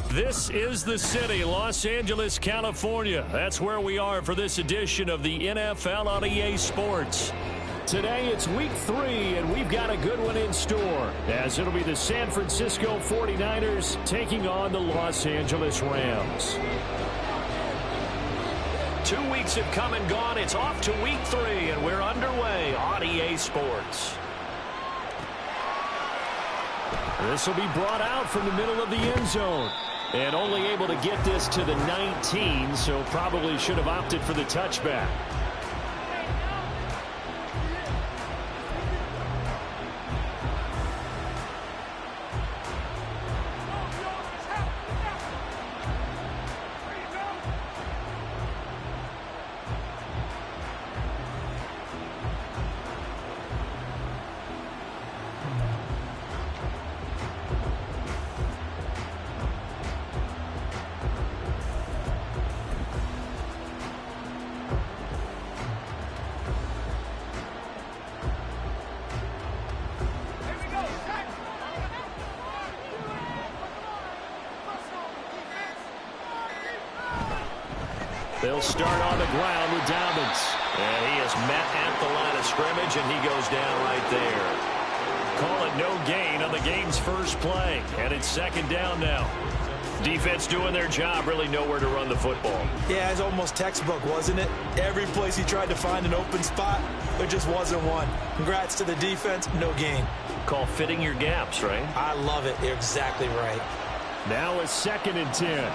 This is the city, Los Angeles, California. That's where we are for this edition of the NFL on EA Sports. Today it's week 3, and we've got a good one in store, as it'll be the San Francisco 49ers taking on the Los Angeles Rams. 2 weeks have come and gone. It's off to week 3, and we're underway on EA Sports. This will be brought out from the middle of the end zone. And only able to get this to the 19, so probably should have opted for the touchback. They'll start on the ground with Dobbins. And he is met at the line of scrimmage, and he goes down right there. Call it no gain on the game's first play. And it's second down now. Defense doing their job, really nowhere to run the football. Yeah, it's almost textbook, wasn't it? Every place he tried to find an open spot, there just wasn't one. Congrats to the defense, no gain. Call fitting your gaps, right? I love it. You're exactly right. Now it's 2nd and 10.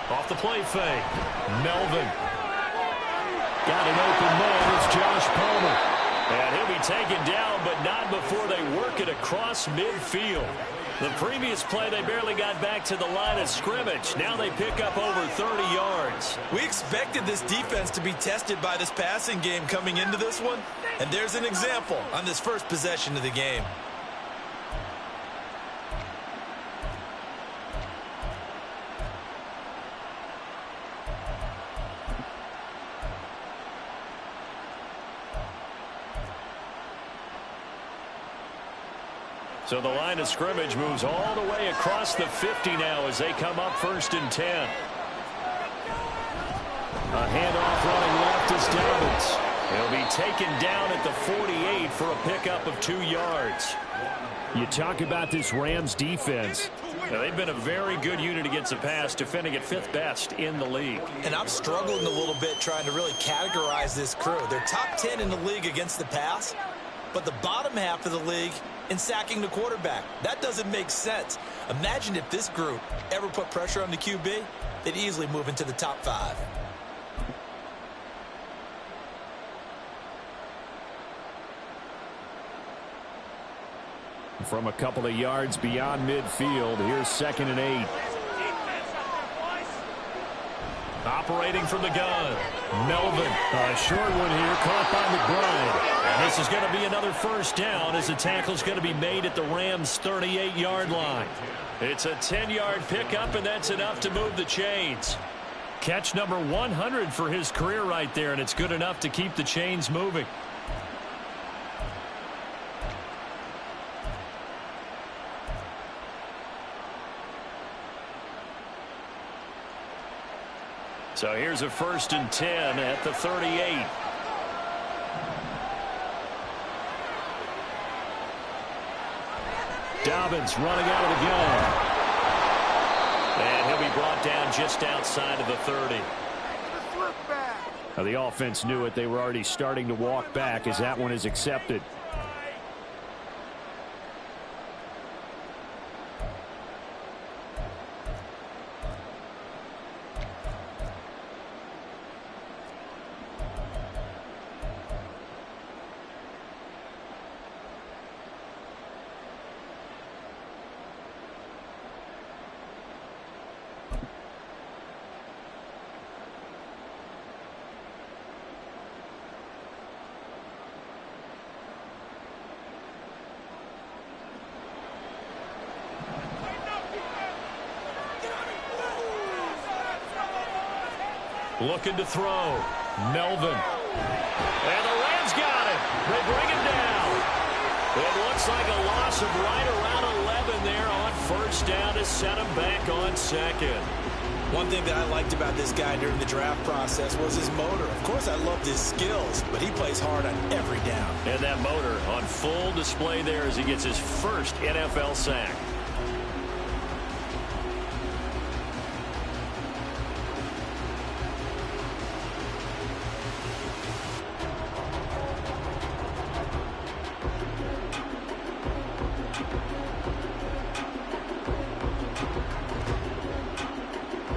Off the play fake. Melvin. Got an open man. It's Josh Palmer. And he'll be taken down, but not before they work it across midfield. The previous play, they barely got back to the line of scrimmage. Now they pick up over 30 yards. We expected this defense to be tested by this passing game coming into this one. And there's an example on this first possession of the game. So the line of scrimmage moves all the way across the 50 now as they come up 1st and 10. A handoff running left is Dobbins. He'll be taken down at the 48 for a pickup of 2 yards. You talk about this Rams defense. Now, they've been a very good unit against the pass, defending at 5th best in the league. And I'm struggling a little bit trying to really categorize this crew. They're top 10 in the league against the pass, but the bottom half of the league in sacking the quarterback. That doesn't make sense. Imagine if this group ever put pressure on the QB, they'd easily move into the top 5. From a couple of yards beyond midfield, here's 2nd and 8. Operating from the gun. Melvin, a short one here, caught by McBride. And this is going to be another first down as the tackle's going to be made at the Rams' 38-yard line. It's a 10-yard pickup, and that's enough to move the chains. Catch number 100 for his career right there, and it's good enough to keep the chains moving. So here's a 1st and 10 at the 38. Dobbins running out of the gun. And he'll be brought down just outside of the 30. Now, the offense knew it. They were already starting to walk back as that one is accepted. Looking to throw. Melvin. And the Rams got him. They bring him down. It looks like a loss of right around 11 there on 1st down to set him back on 2nd. One thing that I liked about this guy during the draft process was his motor. Of course, I loved his skills, but he plays hard on every down. And that motor on full display there as he gets his first NFL sack.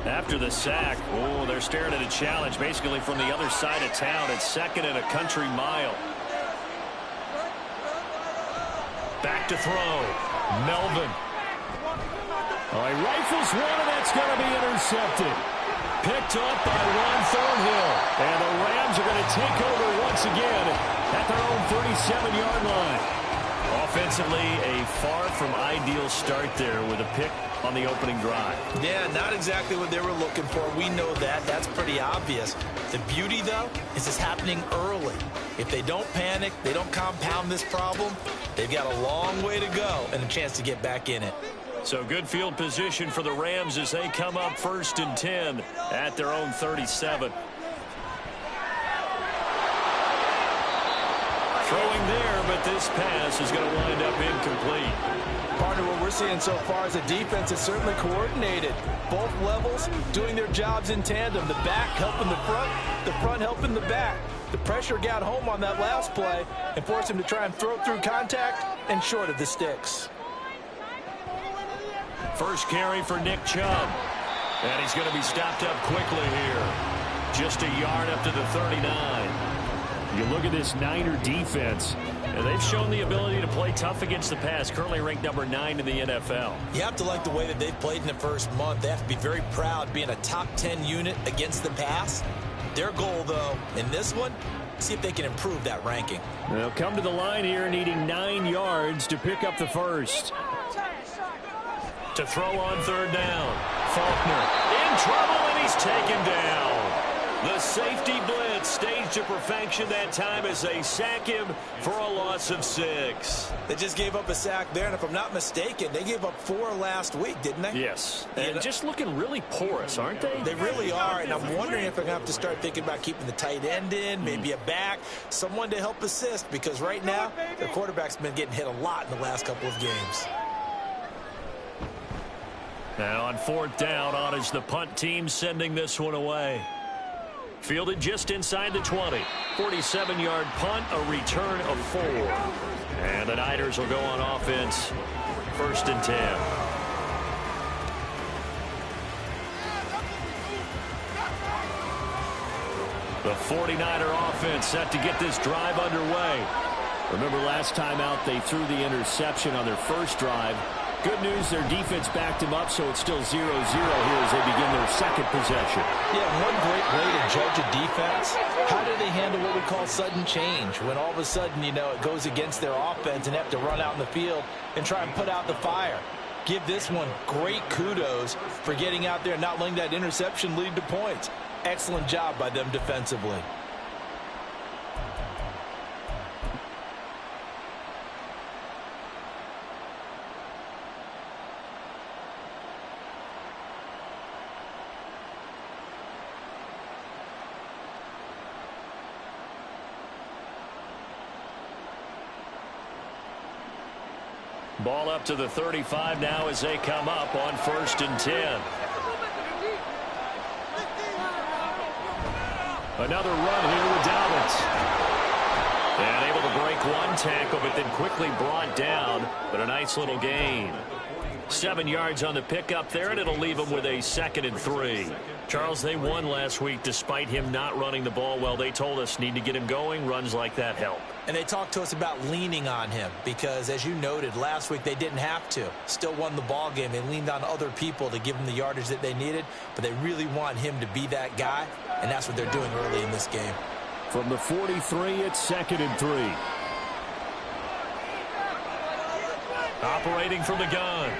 After the sack, oh, they're staring at a challenge basically from the other side of town. It's 2nd and a country mile. Back to throw. Melvin. All right, rifles one, and that's going to be intercepted. Picked up by Ron Thornhill. And the Rams are going to take over once again at their own 37-yard line. Offensively, a far from ideal start there with a pick on the opening drive. Yeah, not exactly what they were looking for. We know that. That's pretty obvious. The beauty, though, is it's happening early. If they don't panic, they don't compound this problem, they've got a long way to go and a chance to get back in it. So good field position for the Rams as they come up 1st and 10 at their own 37. Throwing there, but this pass is going to wind up incomplete. Partner, what we're seeing so far is a defense that's certainly coordinated. Both levels doing their jobs in tandem. The back helping the front helping the back. The pressure got home on that last play and forced him to try and throw through contact and short of the sticks. First carry for Nick Chubb. And he's going to be stopped up quickly here. Just a yard up to the 39. You look at this Niner defense, and they've shown the ability to play tough against the pass, currently ranked number 9 in the NFL. You have to like the way that they've played in the first month. They have to be very proud being a top 10 unit against the pass. Their goal, though, in this one, see if they can improve that ranking. They'll come to the line here needing 9 yards to pick up the first. To throw on 3rd down. Faulkner in trouble, and he's taken down. The safety blitz staged to perfection that time as they sack him for a loss of 6. They just gave up a sack there, and if I'm not mistaken, they gave up 4 last week, didn't they? Yes, and just looking really porous, aren't they? They really are, and I'm wondering if they're going to have to start thinking about keeping the tight end in, maybe a back, someone to help assist, because right now, their quarterback's been getting hit a lot in the last couple of games. Now on 4th down, on is the punt team sending this one away. Fielded just inside the 20. 47-yard punt, a return of 4. And the Niners will go on offense. 1st and 10. The 49er offense set to get this drive underway. Remember last time out they threw the interception on their first drive. Good news, their defense backed him up, so it's still 0-0 here as they begin their second possession. Yeah, one great way to judge a defense. How do they handle what we call sudden change? When all of a sudden, you know, it goes against their offense and have to run out in the field and try and put out the fire. Give this one great kudos for getting out there and not letting that interception lead to points. Excellent job by them defensively. Ball up to the 35 now as they come up on 1st and 10. Another run here with Dobbins. And able to break one tackle, but then quickly brought down. But a nice little gain. 7 yards on the pickup there, and it'll leave them with a 2nd and 3. Charles, they won last week despite him not running the ball well. They told us need to get him going. Runs like that help. And they talked to us about leaning on him because, as you noted, last week they didn't have to. Still won the ball game. They leaned on other people to give them the yardage that they needed, but they really want him to be that guy, and that's what they're doing early in this game. From the 43, it's 2nd and 3. Operating from the gun,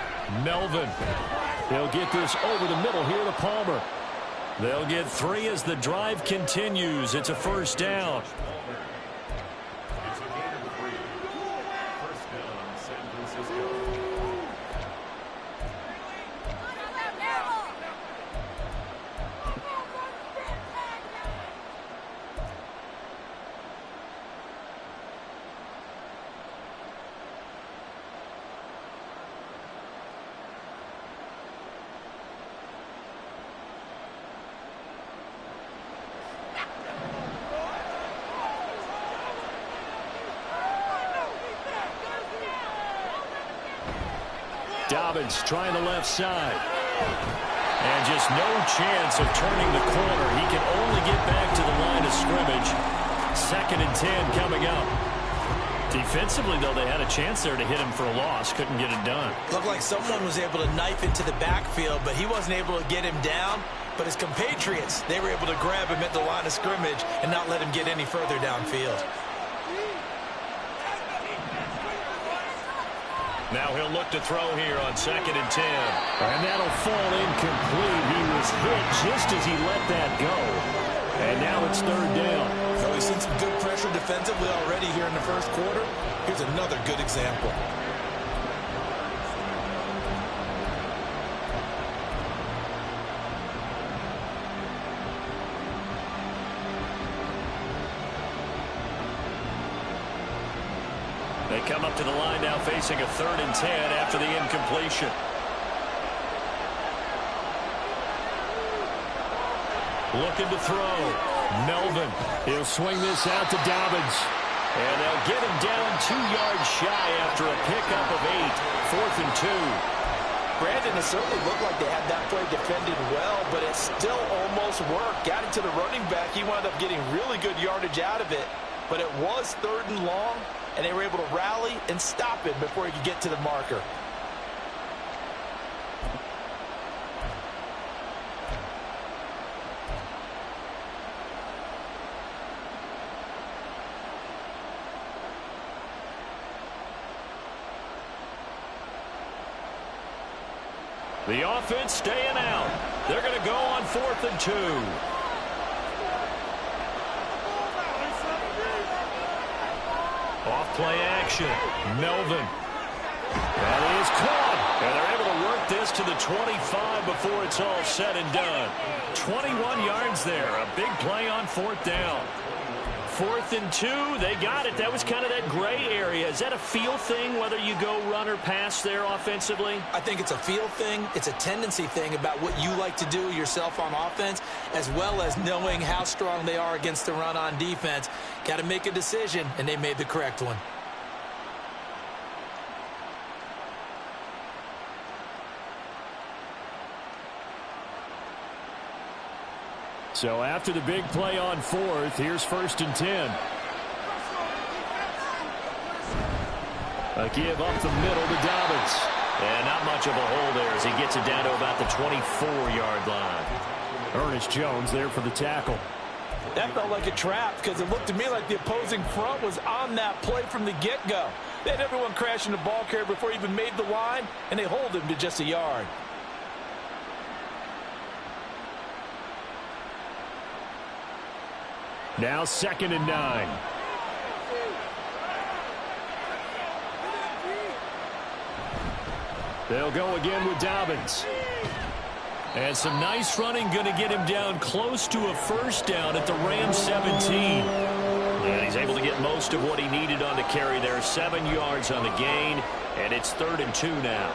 Melvin. He'll get this over the middle here to Palmer. They'll get 3 as the drive continues. It's a 1st down. Dobbins trying the left side. And just no chance of turning the corner. He can only get back to the line of scrimmage. 2nd and 10 coming up. Defensively, though, they had a chance there to hit him for a loss. Couldn't get it done. Looked like someone was able to knife into the backfield, but he wasn't able to get him down. But his compatriots, they were able to grab him at the line of scrimmage and not let him get any further downfield. Now he'll look to throw here on 2nd and 10. And that'll fall incomplete. He was hit just as he let that go. And now it's 3rd down. So we've seen some good pressure defensively already here in the 1st quarter. Here's another good example. They come up to the line now facing a 3rd and 10 after the incompletion. Looking to throw. Melvin. He'll swing this out to Dobbins. And they'll get him down 2 yards shy after a pickup of 8. 4th and 2. Brandon, it certainly looked like they had that play defended well, but it still almost worked. Got it to the running back. He wound up getting really good yardage out of it. But it was 3rd and long, and they were able to rally and stop it before he could get to the marker. The offense staying out. They're going to go on 4th and 2. Off play action. Melvin. That is caught. And they're able to work this to the 25 before it's all said and done. 21 yards there. A big play on 4th down. 4th and 2. They got it. That was kind of that gray area. Is that a feel thing, whether you go run or pass there offensively? I think it's a feel thing. It's a tendency thing about what you like to do yourself on offense, as well as knowing how strong they are against the run on defense. Got to make a decision, and they made the correct one. So after the big play on 4th, here's 1st and 10. A give up the middle to Dobbins. And not much of a hole there as he gets it down to about the 24-yard line. Ernest Jones there for the tackle. That felt like a trap because it looked to me like the opposing front was on that play from the get-go. They had everyone crashing the ball carrier before he even made the line, and they hold him to just a yard. Now 2nd and 9. They'll go again with Dobbins. And some nice running, going to get him down close to a 1st down at the Rams 17. And he's able to get most of what he needed on the carry there. 7 yards on the gain, and it's 3rd and 2 now.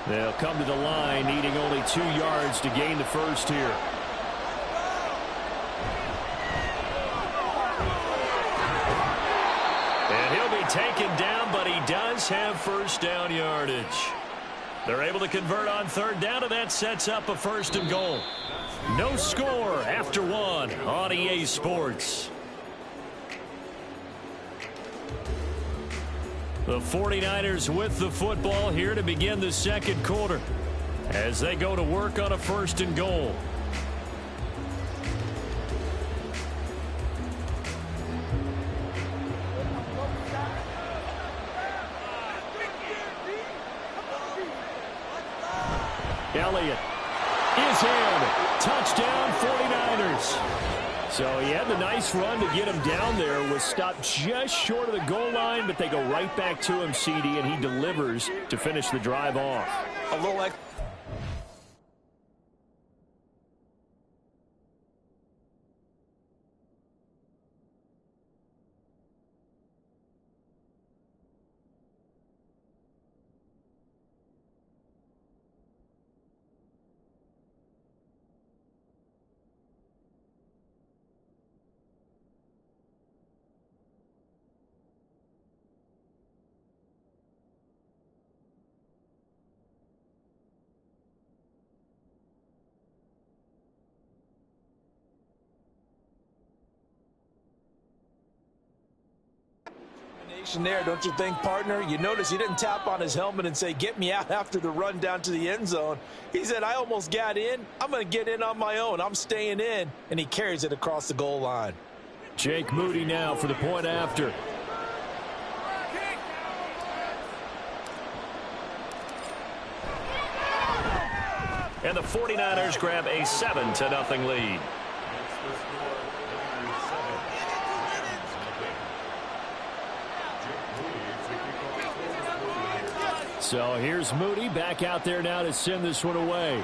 They'll come to the line, needing only 2 yards to gain the first here. And he'll be taken down, but he does have first down yardage. They're able to convert on 3rd down, and that sets up a 1st and goal. No score after 1 on EA Sports. The 49ers with the football here to begin the 2nd quarter as they go to work on a 1st and goal. Elliott is in. Touchdown 49ers. So he had the nice run to get him down there. Was stopped just short of the goal line, but they go right back to him, CD, and he delivers to finish the drive off. A little extra. There, don't you think, partner? You notice he didn't tap on his helmet and say, get me out after the run down to the end zone. He said, I almost got in. I'm going to get in on my own. I'm staying in. And he carries it across the goal line. Jake Moody now for the point after. And the 49ers grab a 7-0 lead. So here's Moody back out there now to send this one away.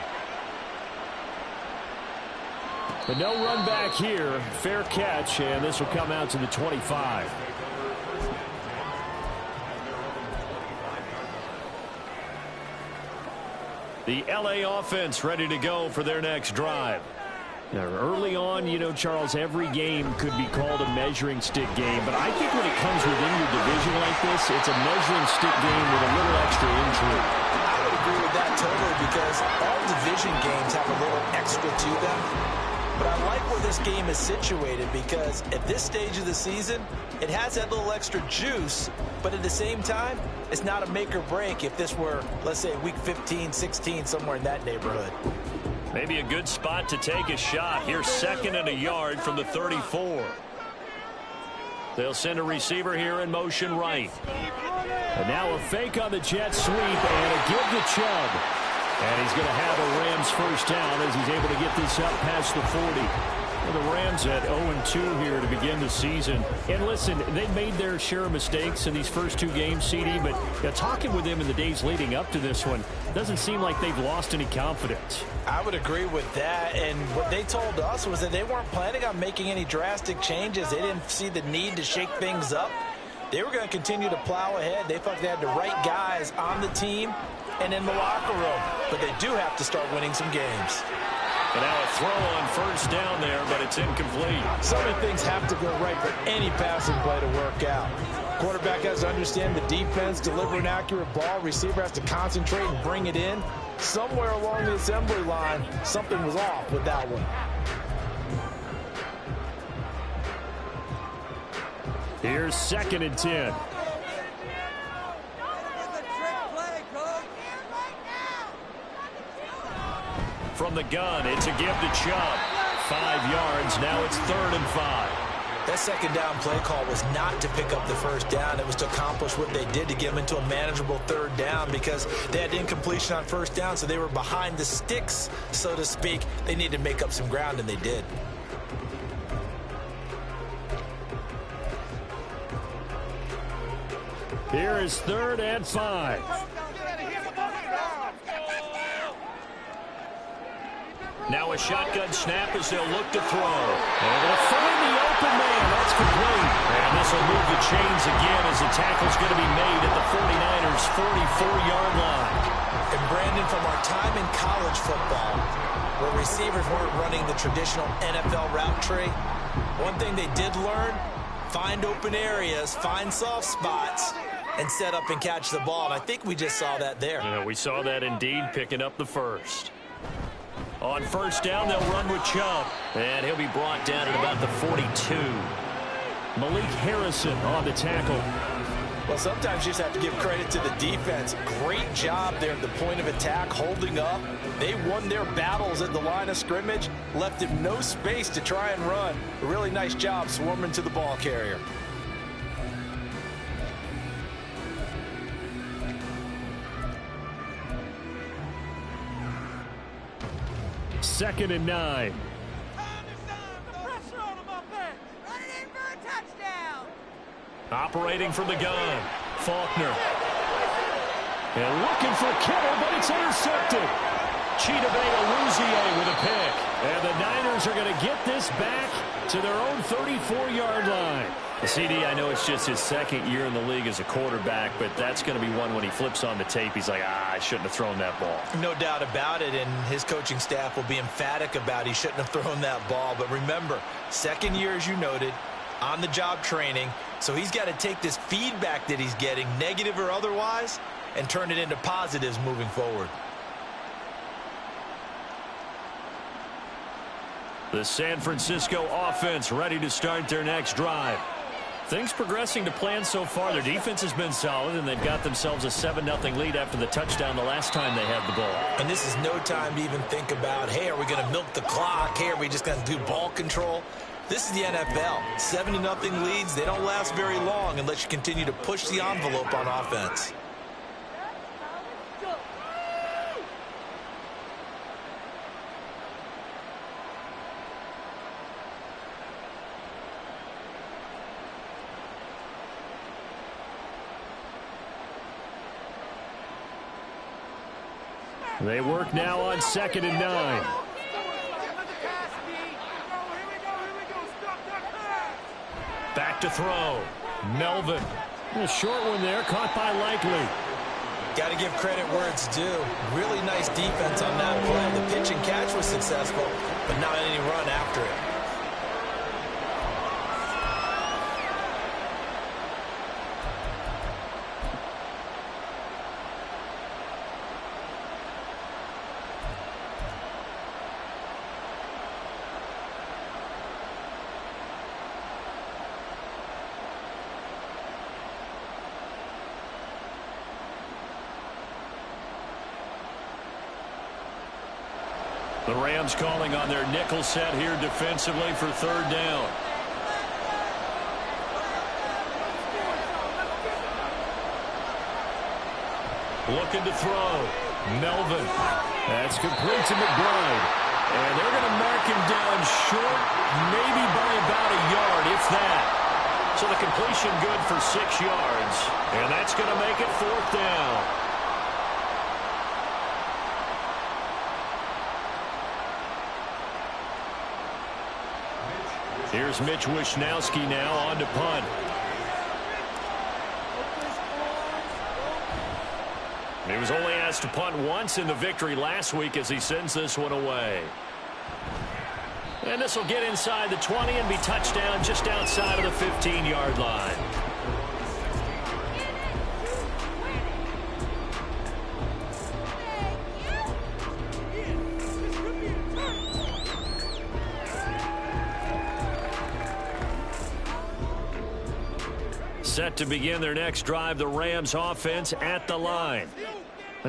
But no run back here. Fair catch, and this will come out to the 25. The LA offense ready to go for their next drive. Now, early on, you know, Charles, every game could be called a measuring stick game, but I think when it comes within your division like this, it's a measuring stick game with a little extra intrigue. I would agree with that totally because all division games have a little extra to them. But I like where this game is situated because at this stage of the season, it has that little extra juice, but at the same time, it's not a make or break if this were, let's say, week 15, 16, somewhere in that neighborhood. Maybe a good spot to take a shot. Here's 2nd and a yard from the 34. They'll send a receiver here in motion right. And now a fake on the jet sweep and a give to Chubb. And he's going to have a Rams first down as he's able to get this up past the 40. Well, the Rams at 0-2 here to begin the season. And listen, they've made their share of mistakes in these first 2 games, CD, but talking with them in the days leading up to this one, doesn't seem like they've lost any confidence. I would agree with that, and what they told us was that they weren't planning on making any drastic changes. They didn't see the need to shake things up. They were going to continue to plow ahead. They thought they had the right guys on the team and in the locker room, but they do have to start winning some games. And now a throw on first down there, but it's incomplete. So many things have to go right for any passing play to work out. Quarterback has to understand the defense, deliver an accurate ball. Receiver has to concentrate and bring it in. Somewhere along the assembly line, something was off with that one. Here's 2nd and 10. From the gun, it's a give to Chubb. 5 yards, now it's 3rd and 5. That second down play call was not to pick up the first down. It was to accomplish what they did to get them into a manageable third down because they had incompletion on first down, so they were behind the sticks, so to speak. They needed to make up some ground, and they did. Here is 3rd and 5. Now a shotgun snap as they'll look to throw. And they'll find the open man. That's complete. And this will move the chains again as the tackle's going to be made at the 49ers' 44-yard line. And Brandon, from our time in college football, where receivers weren't running the traditional NFL route tree, one thing they did learn, find open areas, find soft spots, and set up and catch the ball. And I think we just saw that there. Yeah, we saw that indeed, picking up the first. On first down, they'll run with Chubb. And he'll be brought down at about the 42. Malik Harrison on the tackle. Well, sometimes you just have to give credit to the defense. Great job there at the point of attack, holding up. They won their battles at the line of scrimmage, left him no space to try and run. A really nice job swarming to the ball carrier. Second and 9. Operating from the gun, Faulkner. And looking for Kittle, but it's intercepted. Chidobe with a pick. And the Niners are going to get this back to their own 34-yard line. CD, I know it's just his second year in the league as a quarterback, but that's going to be one when he flips on the tape. He's like, I shouldn't have thrown that ball. No doubt about it, and his coaching staff will be emphatic about he shouldn't have thrown that ball. But remember, second year, as you noted, on-the-job training, so he's got to take this feedback that he's getting, negative or otherwise, and turn it into positives moving forward. The San Francisco offense ready to start their next drive. Things progressing to plan so far. Their defense has been solid, and they've got themselves a 7-0 lead after the touchdown the last time they had the ball. And this is no time to even think about, hey, are we going to milk the clock? Hey, are we just going to do ball control? This is the NFL. 7-0 leads, they don't last very long unless you continue to push the envelope on offense. They work now on 2nd and 9. Back to throw. Melvin. A short one there, caught by Likely. Got to give credit where it's due. Really nice defense on that play. The pitch and catch was successful, but not any run after it. The Rams calling on their nickel set here defensively for 3rd down. Looking to throw. Melvin. That's complete to McBride. And they're going to mark him down short, maybe by about a yard, if that. So the completion good for 6 yards. And that's going to make it 4th down. Here's Mitch Wishnowski now on to punt. He was only asked to punt once in the victory last week as he sends this one away. And this will get inside the 20 and be touchdown just outside of the 15-yard line. Set to begin their next drive, the Rams offense at the line.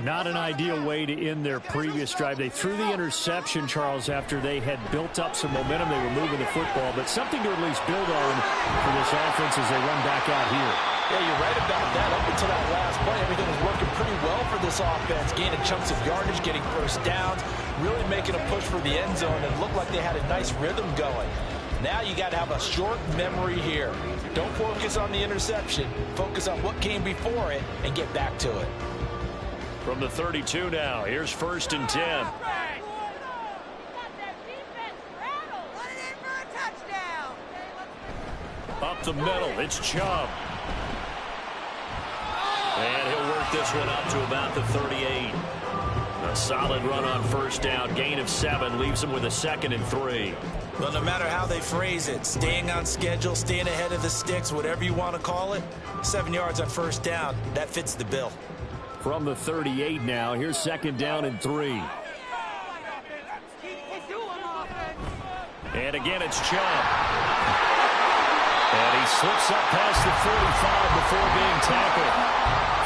Not an ideal way to end their previous drive. They threw the interception, Charles, after they had built up some momentum. They were moving the football, but something to at least build on for this offense as they run back out here. Yeah, you're right about that. Up until that last play, everything was working pretty well for this offense, gaining chunks of yardage, getting first downs, really making a push for the end zone, and it looked like they had a nice rhythm going. Now you got to have a short memory here. Don't focus on the interception. Focus on what came before it and get back to it. From the 32 now, here's 1st and 10. Up the middle, it's Chubb. And he'll work this one up to about the 38. A solid run on 1st down, gain of 7, leaves him with a 2nd and 3. Well, no matter how they phrase it, staying on schedule, staying ahead of the sticks, whatever you want to call it, 7 yards on 1st down, that fits the bill. From the 38 now, here's 2nd down and 3. And again, it's Chubb. And he slips up past the 45 before being tackled.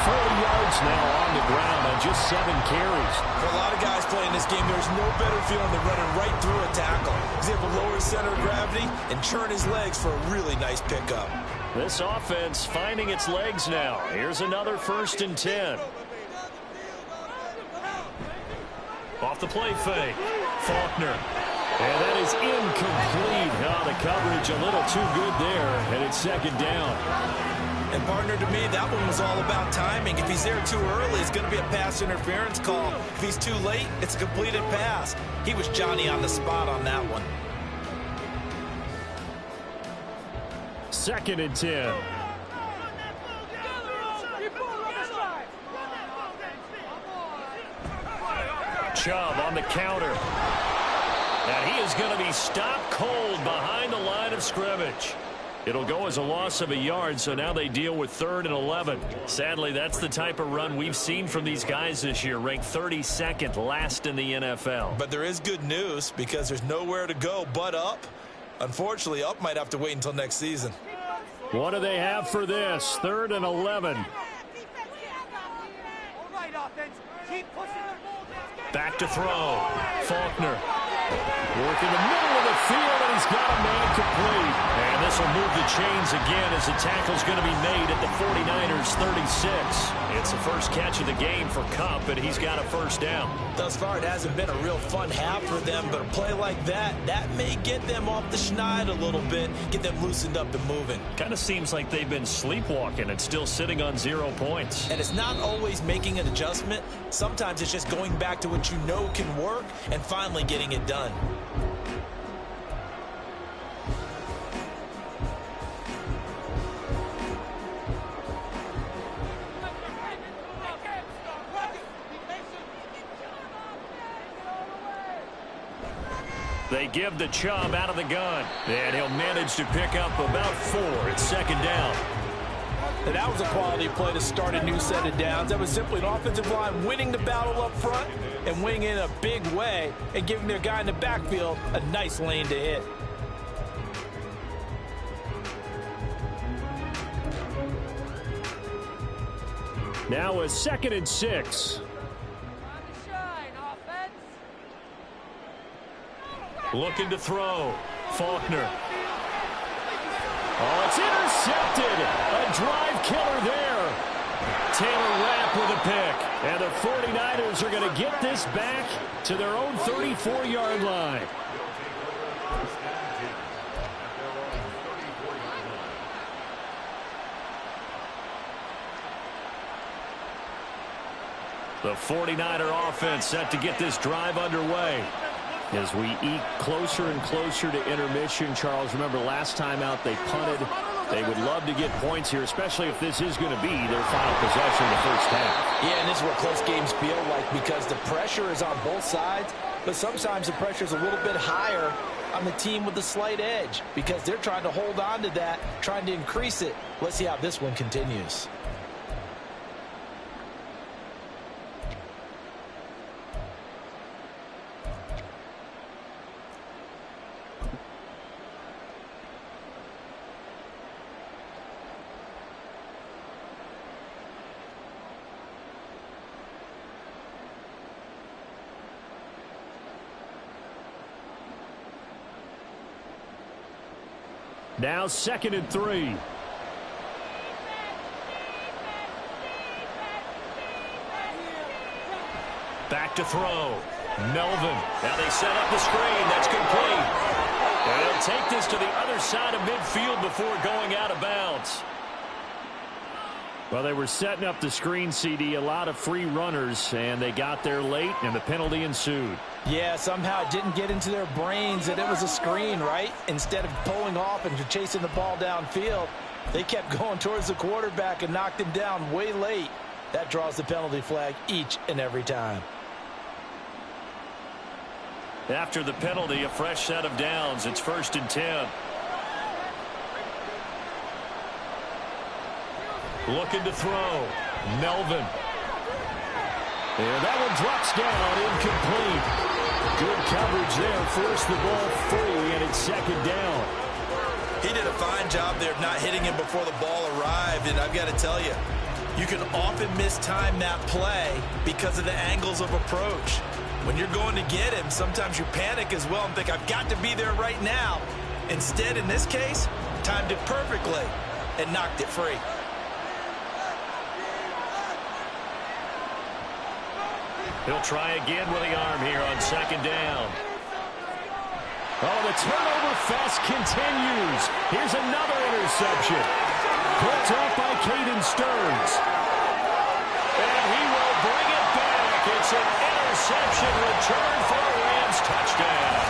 40 yards now on the ground on just 7 carries. For a lot of guys playing this game, there's no better feeling than running right through a tackle. He's able to lower his center of gravity and churn his legs for a really nice pickup. This offense finding its legs now. Here's another 1st and 10. Off the play fake. Faulkner. And that is incomplete. Oh, the coverage a little too good there. And it's 2nd down. And, partner, to me, that one was all about timing. If he's there too early, it's going to be a pass interference call. If he's too late, it's a completed pass. He was Johnny on the spot on that one. 2nd and 10. Chubb on the counter. And he is going to be stopped cold behind the line of scrimmage. It'll go as a loss of a yard, so now they deal with 3rd and 11. Sadly, that's the type of run we've seen from these guys this year, ranked 32nd last in the NFL. But there is good news because there's nowhere to go but up. Unfortunately, up might have to wait until next season. What do they have for this? 3rd and 11. Back to throw. Faulkner. Working the middle of the field, and he's got a man complete. And this will move the chains again as the tackle's going to be made at the 49ers 36. It's the first catch of the game for Kupp, and he's got a 1st down. Thus far, it hasn't been a real fun half for them, but a play like that may get them off the schneid a little bit, get them loosened up and moving. Kind of seems like they've been sleepwalking and still sitting on 0 points. And it's not always making an adjustment. Sometimes it's just going back to what you know can work and finally getting it done. They give the Chubb out of the gun, and he'll manage to pick up about 4. It's 2nd down. And that was a quality play to start a new set of downs. That was simply an offensive line winning the battle up front and winning in a big way and giving their guy in the backfield a nice lane to hit. Now a 2nd and 6. Looking to throw. Faulkner. Oh, it's intercepted. A drive killer there. Taylor Rapp with a pick. And the 49ers are going to get this back to their own 34-yard line. The 49er offense set to get this drive underway. As we eke closer and closer to intermission, Charles, remember last time out they punted. They would love to get points here, especially if this is going to be their final possession in the 1st half. Yeah, and this is what close games feel like because the pressure is on both sides, but sometimes the pressure is a little bit higher on the team with the slight edge because they're trying to hold on to that, trying to increase it. Let's see how this one continues. Now 2nd and 3. Back to throw. Melvin. Now they set up the screen. That's complete. And they'll take this to the other side of midfield before going out of bounds. Well, they were setting up the screen, CD, a lot of free runners, and they got there late, and the penalty ensued. Yeah, somehow it didn't get into their brains that it was a screen, right? Instead of pulling off and chasing the ball downfield, they kept going towards the quarterback and knocked him down way late. That draws the penalty flag each and every time. After the penalty, a fresh set of downs. It's 1st and 10. Looking to throw. Melvin. And that one drops down, incomplete. Good coverage there. Forced the ball free, and it's 2nd down. He did a fine job there of not hitting him before the ball arrived, and I've got to tell you, you can often mistime that play because of the angles of approach. When you're going to get him, sometimes you panic as well and think, I've got to be there right now. Instead, in this case, timed it perfectly and knocked it free. He'll try again with the arm here on 2nd down. Oh, the turnover fest continues. Here's another interception. Picked off by Caden Stearns. And he will bring it back. It's an interception return for a Rams touchdown.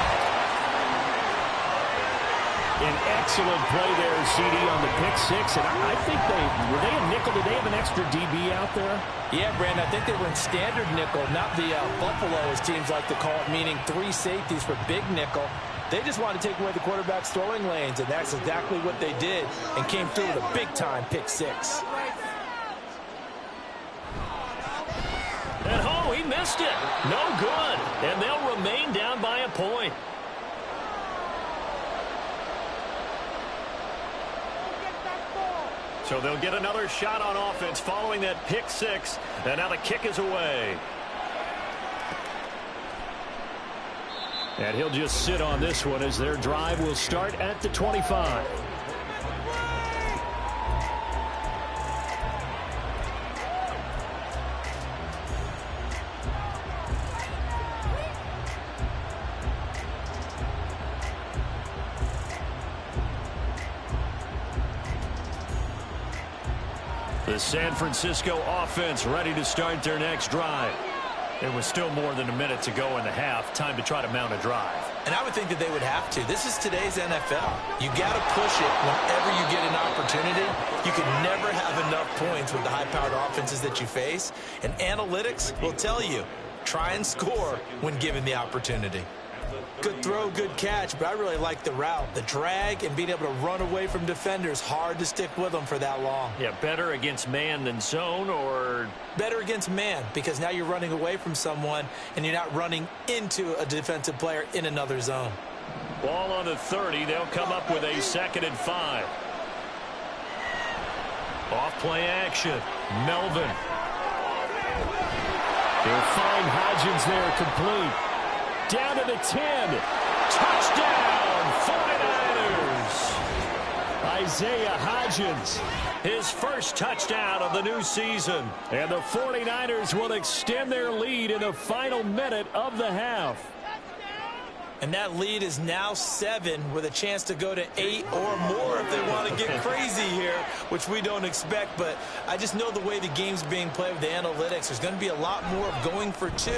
An excellent play there, CD, on the pick six. And I think were they a nickel? Did they have an extra DB out there? Yeah, Brandon, I think they were in standard nickel, not the Buffalo, as teams like to call it, meaning 3 safeties for big nickel. They just wanted to take away the quarterback's throwing lanes, and that's exactly what they did, and came through with a big-time pick six. And oh, he missed it. No good. And they'll remain down by a point. So they'll get another shot on offense following that pick six. And now the kick is away. And he'll just sit on this one as their drive will start at the 25. The San Francisco offense ready to start their next drive. There was still more than a minute to go in the half. Time to try to mount a drive. And I would think that they would have to. This is today's NFL. You got to push it whenever you get an opportunity. You can never have enough points with the high-powered offenses that you face. And analytics will tell you, try and score when given the opportunity. Good throw, good catch, but I really like the route. The drag and being able to run away from defenders, hard to stick with them for that long. Yeah, better against man than zone, or? Better against man, because now you're running away from someone and you're not running into a defensive player in another zone. Ball on the 30. They'll come up with a 2nd and 5. Off play action. Melvin. They'll find Hodgins there complete. Down to the 10. Touchdown, 49ers. Isaiah Hodgins, his first touchdown of the new season. And the 49ers will extend their lead in the final minute of the half. And that lead is now 7 with a chance to go to 8 or more if they want to get crazy here, which we don't expect. But I just know the way the game's being played with the analytics, there's going to be a lot more of going for 2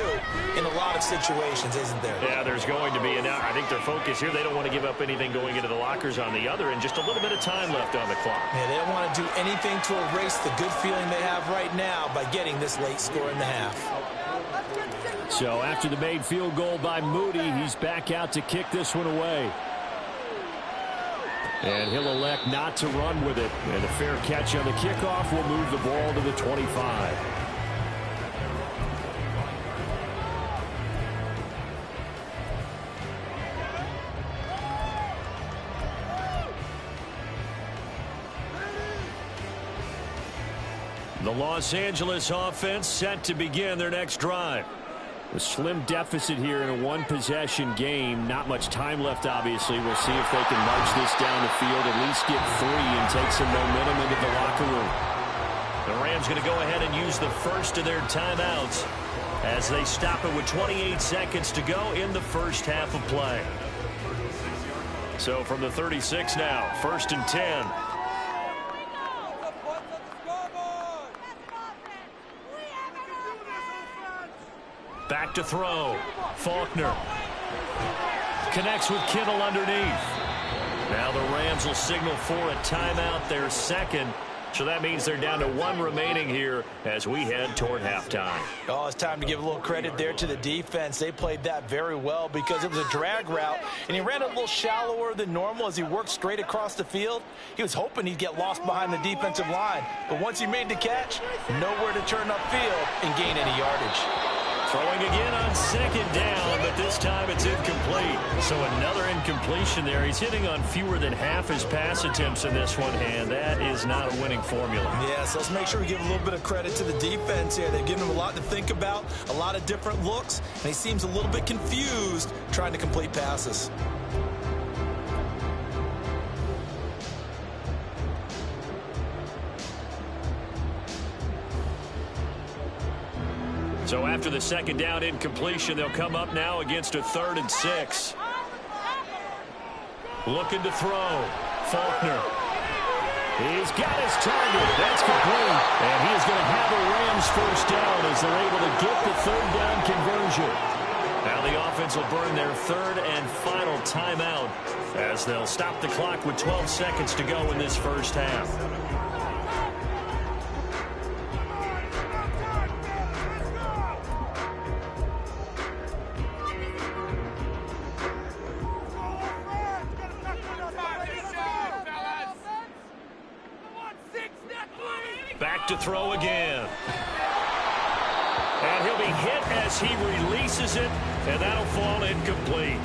in a lot of situations, isn't there? Yeah, there's going to be. And now I think their focus here, they don't want to give up anything going into the lockers on the other, and just a little bit of time left on the clock. Yeah, they don't want to do anything to erase the good feeling they have right now by getting this late score in the half. So after the made field goal by Moody, he's back out to kick this one away. And he'll elect not to run with it. And a fair catch on the kickoff will move the ball to the 25. The Los Angeles offense set to begin their next drive. A slim deficit here in a one-possession game. Not much time left, obviously. We'll see if they can march this down the field, at least get 3 and take some momentum into the locker room. The Rams going to go ahead and use the first of their timeouts as they stop it with 28 seconds to go in the first half of play. So from the 36 now, 1st and 10. Back to throw. Faulkner connects with Kittle underneath. Now the Rams will signal for a timeout, their second. So that means they're down to 1 remaining here as we head toward halftime. Oh, it's time to give a little credit there to the defense. They played that very well because it was a drag route, and he ran a little shallower than normal as he worked straight across the field. He was hoping he'd get lost behind the defensive line, but once he made the catch, nowhere to turn upfield and gain any yardage. Throwing again on 2nd down, but this time it's incomplete. So another incompletion there. He's hitting on fewer than half his pass attempts in this one, and that is not a winning formula. Yeah, so let's make sure we give a little bit of credit to the defense here. They've given him a lot to think about, a lot of different looks, and he seems a little bit confused trying to complete passes. So after the 2nd down incompletion, they'll come up now against a 3rd and 6. Looking to throw. Faulkner. He's got his target. That's complete. And he is going to have a Rams 1st down as they're able to get the 3rd down conversion. Now the offense will burn their 3rd and final timeout as they'll stop the clock with 12 seconds to go in this first half. Back to throw again. And he'll be hit as he releases it, and that'll fall incomplete.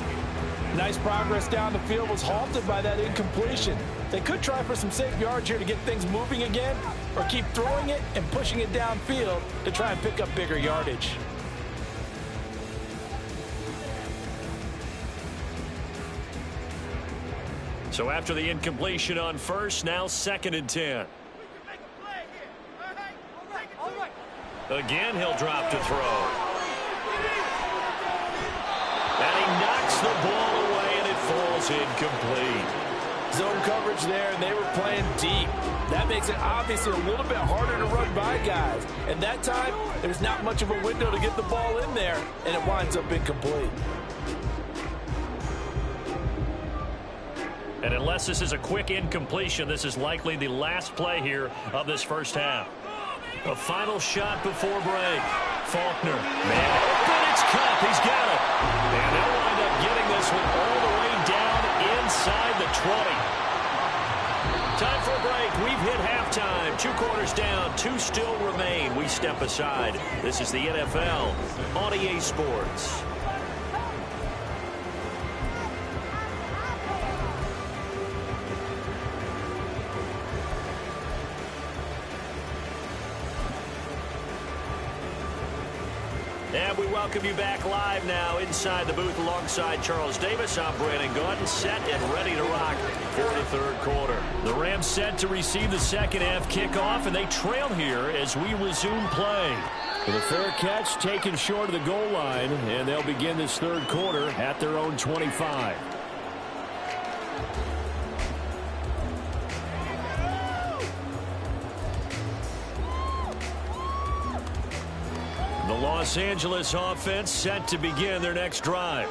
Nice progress down the field, was halted by that incompletion. They could try for some safe yards here to get things moving again, or keep throwing it and pushing it downfield to try and pick up bigger yardage. So after the incompletion on 1st, now 2nd and 10. Again, he'll drop to throw. And he knocks the ball away, and it falls incomplete. Zone coverage there, and they were playing deep. That makes it obviously a little bit harder to run by guys. And that time, there's not much of a window to get the ball in there, and it winds up incomplete. And unless this is a quick incompletion, this is likely the last play here of this first half. A final shot before break. Faulkner. Man open, it's Cup. He's got it. And they'll wind up getting this one all the way down inside the 20. Time for a break. We've hit halftime. 2 quarters down. 2 still remain. We step aside. This is the NFL on EA Sports. And we welcome you back live now inside the booth alongside Charles Davis. I'm Brandon Gordon, set and ready to rock for the 3rd quarter. The Rams set to receive the 2nd half kickoff, and they trail here as we resume play. With a fair catch taken short of the goal line, and they'll begin this 3rd quarter at their own 25. The Los Angeles offense set to begin their next drive.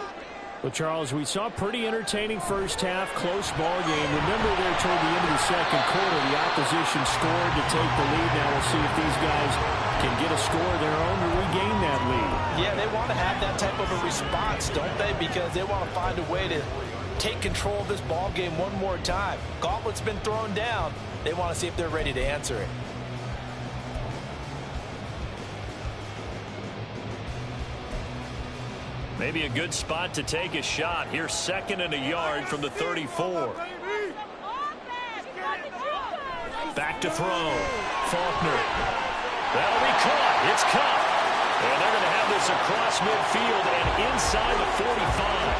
Well, Charles, we saw a pretty entertaining first half, close ball game. Remember there toward the end of the 2nd quarter, the opposition scored to take the lead. Now we'll see if these guys can get a score of their own to regain that lead. Yeah, they want to have that type of a response, don't they? Because they want to find a way to take control of this ball game one more time. Gauntlet's been thrown down. They want to see if they're ready to answer it. Maybe a good spot to take a shot. Here's 2nd and a yard from the 34. Back to throw. Faulkner. That'll be caught. It's Cup. And they're going to have this across midfield and inside the 45.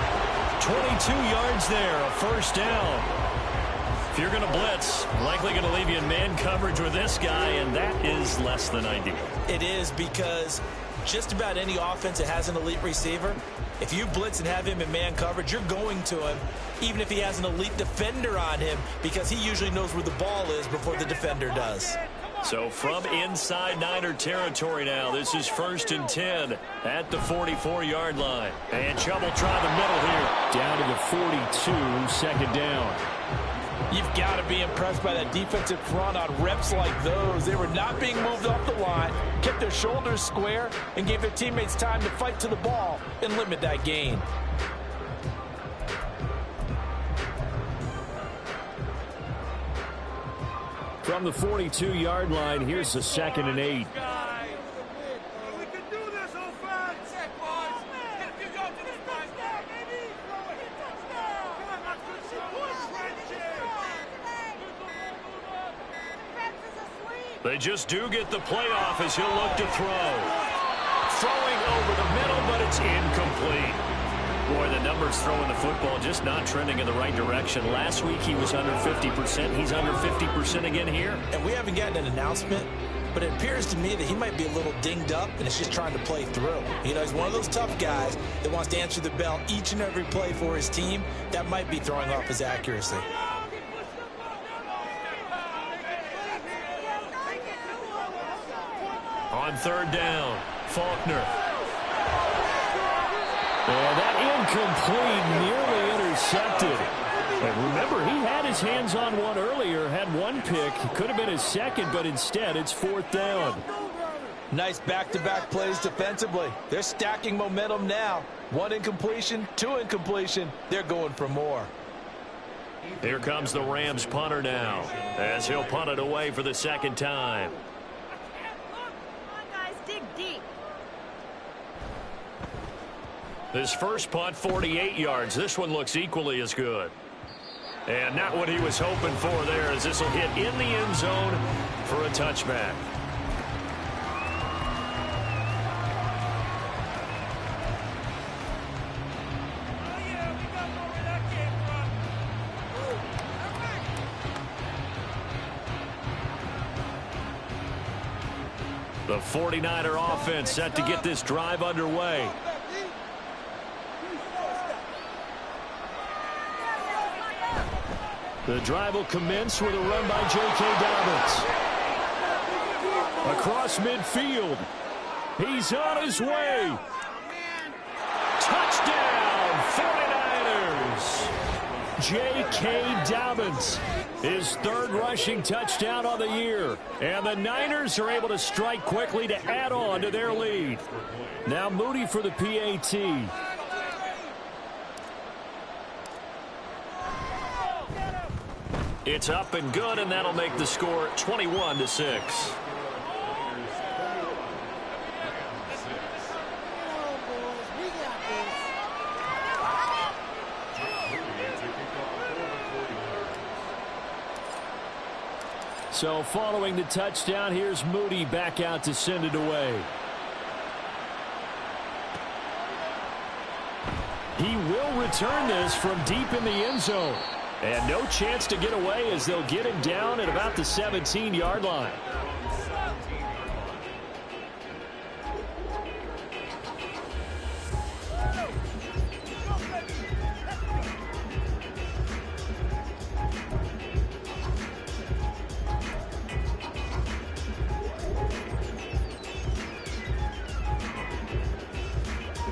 22 yards there, a first down. If you're going to blitz, likely going to leave you in man coverage with this guy, and that is less than ideal. It is, because just about any offense that has an elite receiver, if you blitz and have him in man coverage, you're going to him, even if he has an elite defender on him, because he usually knows where the ball is before the defender does. So from inside Niner territory now, this is 1st and 10 at the 44-yard line. And Chubb try the middle here. Down to the 42, second down. You've got to be impressed by that defensive front on reps like those. They were not being moved off the line, kept their shoulders square, and gave their teammates time to fight to the ball and limit that gain. From the 42-yard line, here's the 2nd and 8. They just do get the playoff as he'll look to throw. Throwing over the middle, but it's incomplete. Boy, the numbers throwing the football just not trending in the right direction. Last week he was under 50%. He's under 50% again here. And we haven't gotten an announcement, but it appears to me that he might be a little dinged up and is just trying to play through. You know, he's one of those tough guys that wants to answer the bell each and every play for his team. That might be throwing off his accuracy. On 3rd down, Faulkner. And that incomplete, nearly intercepted. And remember, he had his hands on one earlier, had one pick. Could have been his second, but instead it's 4th down. Nice back-to-back plays defensively. They're stacking momentum now. 1 incompletion, 2 incompletion. They're going for more. Here comes the Rams punter now, as he'll punt it away for the 2nd time. His first punt, 48 yards. This one looks equally as good. And not what he was hoping for there, as this will hit in the end zone for a touchback. The 49er offense set to get this drive underway. The drive will commence with a run by J.K. Dobbins. Across midfield. He's on his way. Touchdown, 49ers. J.K. Dobbins, his 3rd rushing touchdown on the year. And the Niners are able to strike quickly to add on to their lead. Now Moody for the PAT. It's up and good, and that'll make the score 21-6. So following the touchdown, here's Moody back out to send it away. He will return this from deep in the end zone. And no chance to get away as they'll get him down at about the 17-yard line.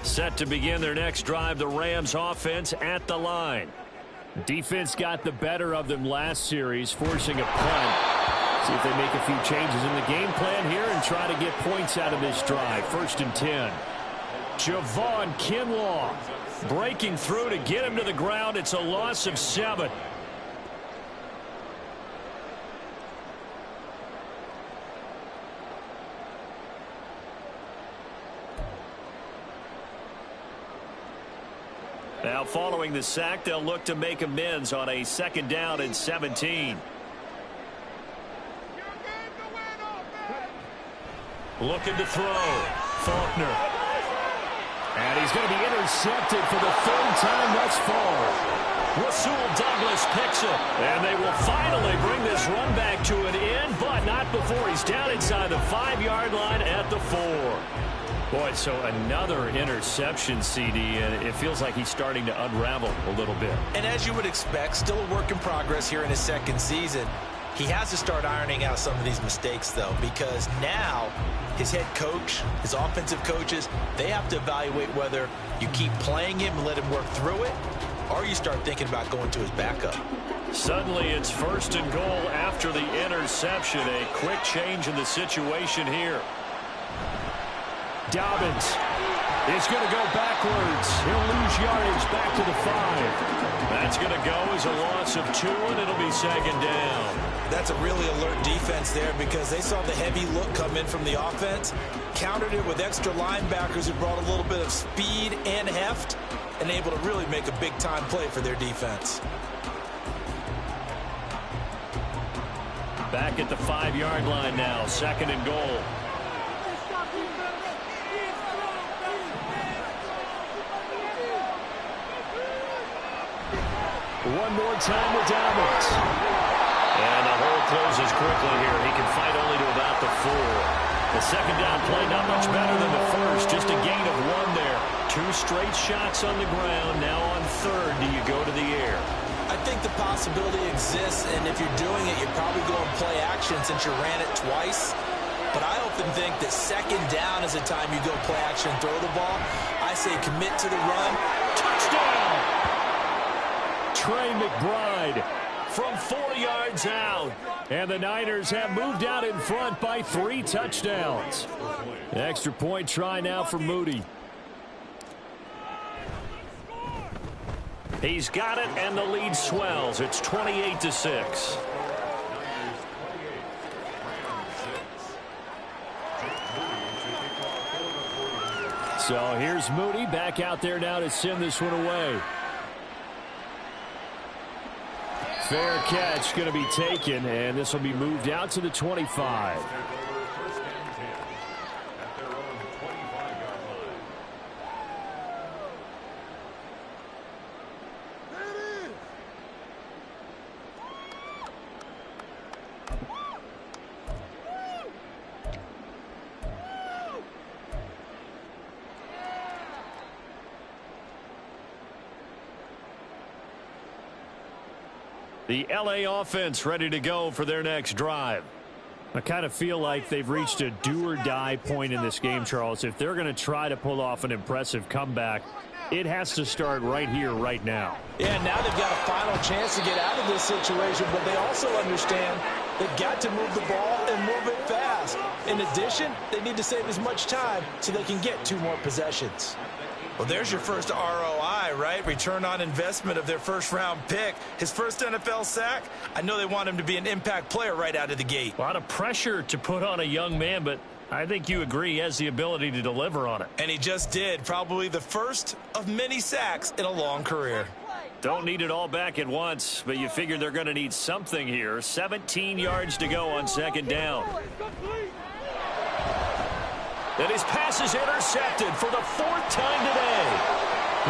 Set to begin their next drive, the Rams offense at the line. Defense got the better of them last series, forcing a punt. See if they make a few changes in the game plan here and try to get points out of this drive. 1st and 10. Javon Kinlaw breaking through to get him to the ground. It's a loss of 7. Now following the sack, they'll look to make amends on a 2nd down and 17. Looking to throw. Faulkner. And he's going to be intercepted for the third time thus far. Rasul Douglas picks it. And they will finally bring this run back to an end, but not before he's down inside the 5-yard line at the 4. Boy, so another interception, CD, and it feels like he's starting to unravel a little bit. And as you would expect, still a work in progress here in his second season. He has to start ironing out some of these mistakes, though, because now his head coach, his offensive coaches, they have to evaluate whether you keep playing him and let him work through it, or you start thinking about going to his backup. Suddenly it's 1st and goal after the interception. A quick change in the situation here. Dobbins is going to go backwards. He'll lose yardage back to the 5. That's going to go as a loss of 2, and it'll be 2nd down. That's a really alert defense there because they saw the heavy look come in from the offense, countered it with extra linebackers who brought a little bit of speed and heft, and able to really make a big-time play for their defense. Back at the 5-yard line now, 2nd and goal. One more time with Dobbins. And the hole closes quickly here. He can fight only to about the 4. The 2nd down play not much better than the first. Just a gain of 1 there. 2 straight shots on the ground. Now on 3rd, do you go to the air? I think the possibility exists, and if you're doing it, you're probably going play action since you ran it twice. But I often think that 2nd down is the time you go play action and throw the ball. I say commit to the run. Touchdown! Trey McBride from 4 yards out. And the Niners have moved out in front by 3 touchdowns. Extra point try now for Moody. He's got it, and the lead swells. It's 28-6. So here's Moody back out there now to send this one away. Fair catch going to be taken, and this will be moved out to the 25. The LA offense ready to go for their next drive. I kind of feel like they've reached a do-or-die point in this game, Charles. If they're going to try to pull off an impressive comeback, it has to start right here, right now. Yeah, now they've got a final chance to get out of this situation, but they also understand they've got to move the ball and move it fast. In addition, they need to save as much time so they can get 2 more possessions. Well, there's your first ROI, right? Return on investment of their first-round pick. His first NFL sack. I know they want him to be an impact player right out of the gate. A lot of pressure to put on a young man, but I think you agree he has the ability to deliver on it. And he just did. Probably the first of many sacks in a long career. Don't need it all back at once, but you figure they're going to need something here. 17 yards to go on 2nd down. And his pass is intercepted for the 4th time today.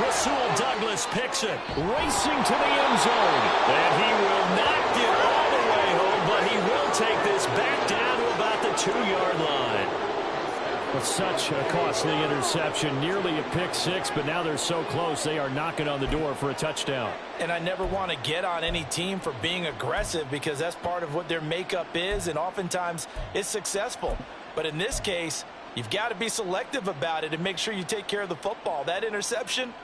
Rasul Douglas picks it, racing to the end zone. And he will not get all the way home, but he will take this back down to about the 2-yard line. Well, such a costly interception, nearly a pick 6, but now they're so close they are knocking on the door for a touchdown. And I never want to get on any team for being aggressive because that's part of what their makeup is, and oftentimes it's successful. But in this case, you've got to be selective about it and make sure you take care of the football. That interception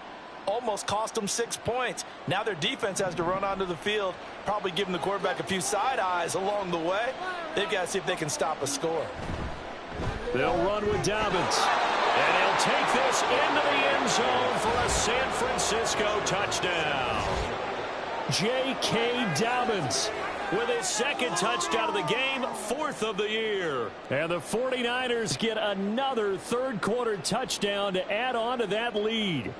almost cost them 6 points. Now their defense has to run onto the field, probably giving the quarterback a few side eyes along the way. They've got to see if they can stop a score. They'll run with Dobbins. And he'll take this into the end zone for a San Francisco touchdown. J.K. Dobbins with his 2nd touchdown of the game, 4th of the year. And the 49ers get another 3rd quarter touchdown to add on to that lead.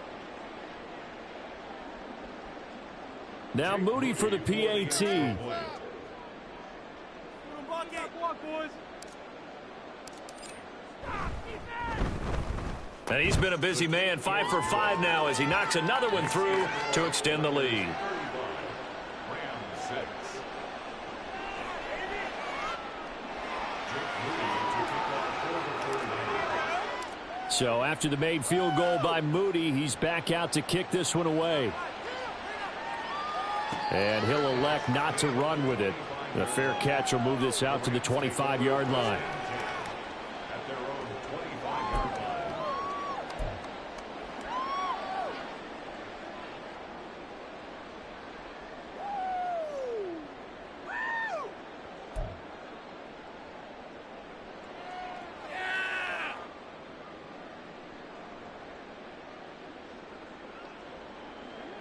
Now Moody for the PAT. And he's been a busy man, 5 for 5 now as he knocks another one through to extend the lead. So after the made field goal by Moody, he's back out to kick this one away. And he'll elect not to run with it. The fair catch will move this out to the 25-yard line.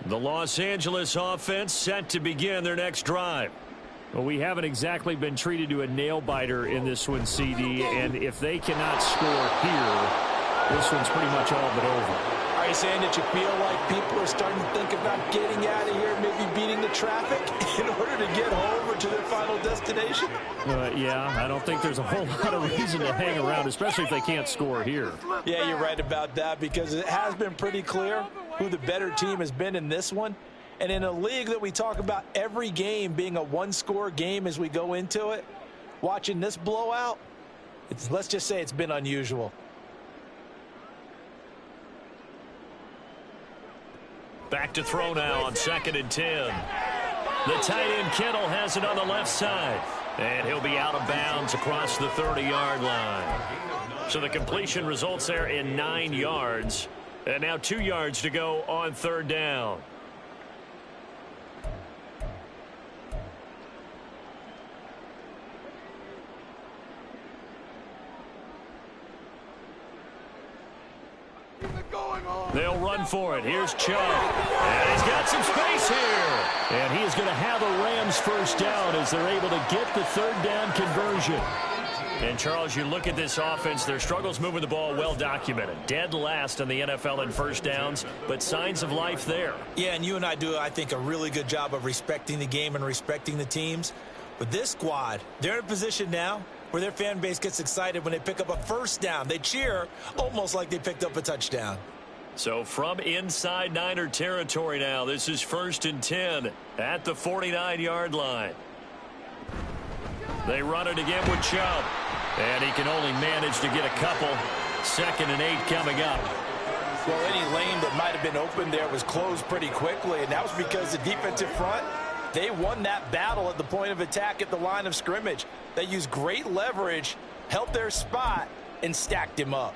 The Los Angeles offense set to begin their next drive. Well, we haven't exactly been treated to a nail-biter in this one, CD, and if they cannot score here, this one's pretty much all but over. Are you saying that you feel like people are starting to think about getting out of here, maybe beating the traffic in order to get home or to their final destination? Yeah, I don't think there's a whole lot of reason to hang around, especially if they can't score here. Yeah, you're right about that because it has been pretty clear who the better team has been in this one. And in a league that we talk about every game being a one-score game as we go into it, watching this blowout, let's just say it's been unusual. Back to throw now on 2nd and 10. The tight end Kittle has it on the left side. And he'll be out of bounds across the 30-yard line. So the completion results there in 9 yards. And now 2 yards to go on 3rd down. They'll run for it. Here's Chubb. And he's got some space here. And he is going to have a Rams first down as they're able to get the 3rd down conversion. And, Charles, you look at this offense, their struggles moving the ball well documented. Dead last in the NFL in first downs, but signs of life there. Yeah, and you and I do, I think, a really good job of respecting the game and respecting the teams. With this squad, they're in a position now where their fan base gets excited when they pick up a first down. They cheer almost like they picked up a touchdown. So from inside Niner territory now, this is 1st and 10 at the 49-yard line. They run it again with Chubb. And he can only manage to get a couple. 2nd and 8 coming up. Well, any lane that might have been open there was closed pretty quickly, and that was because the defensive front, they won that battle at the point of attack at the line of scrimmage. They used great leverage, held their spot, and stacked him up.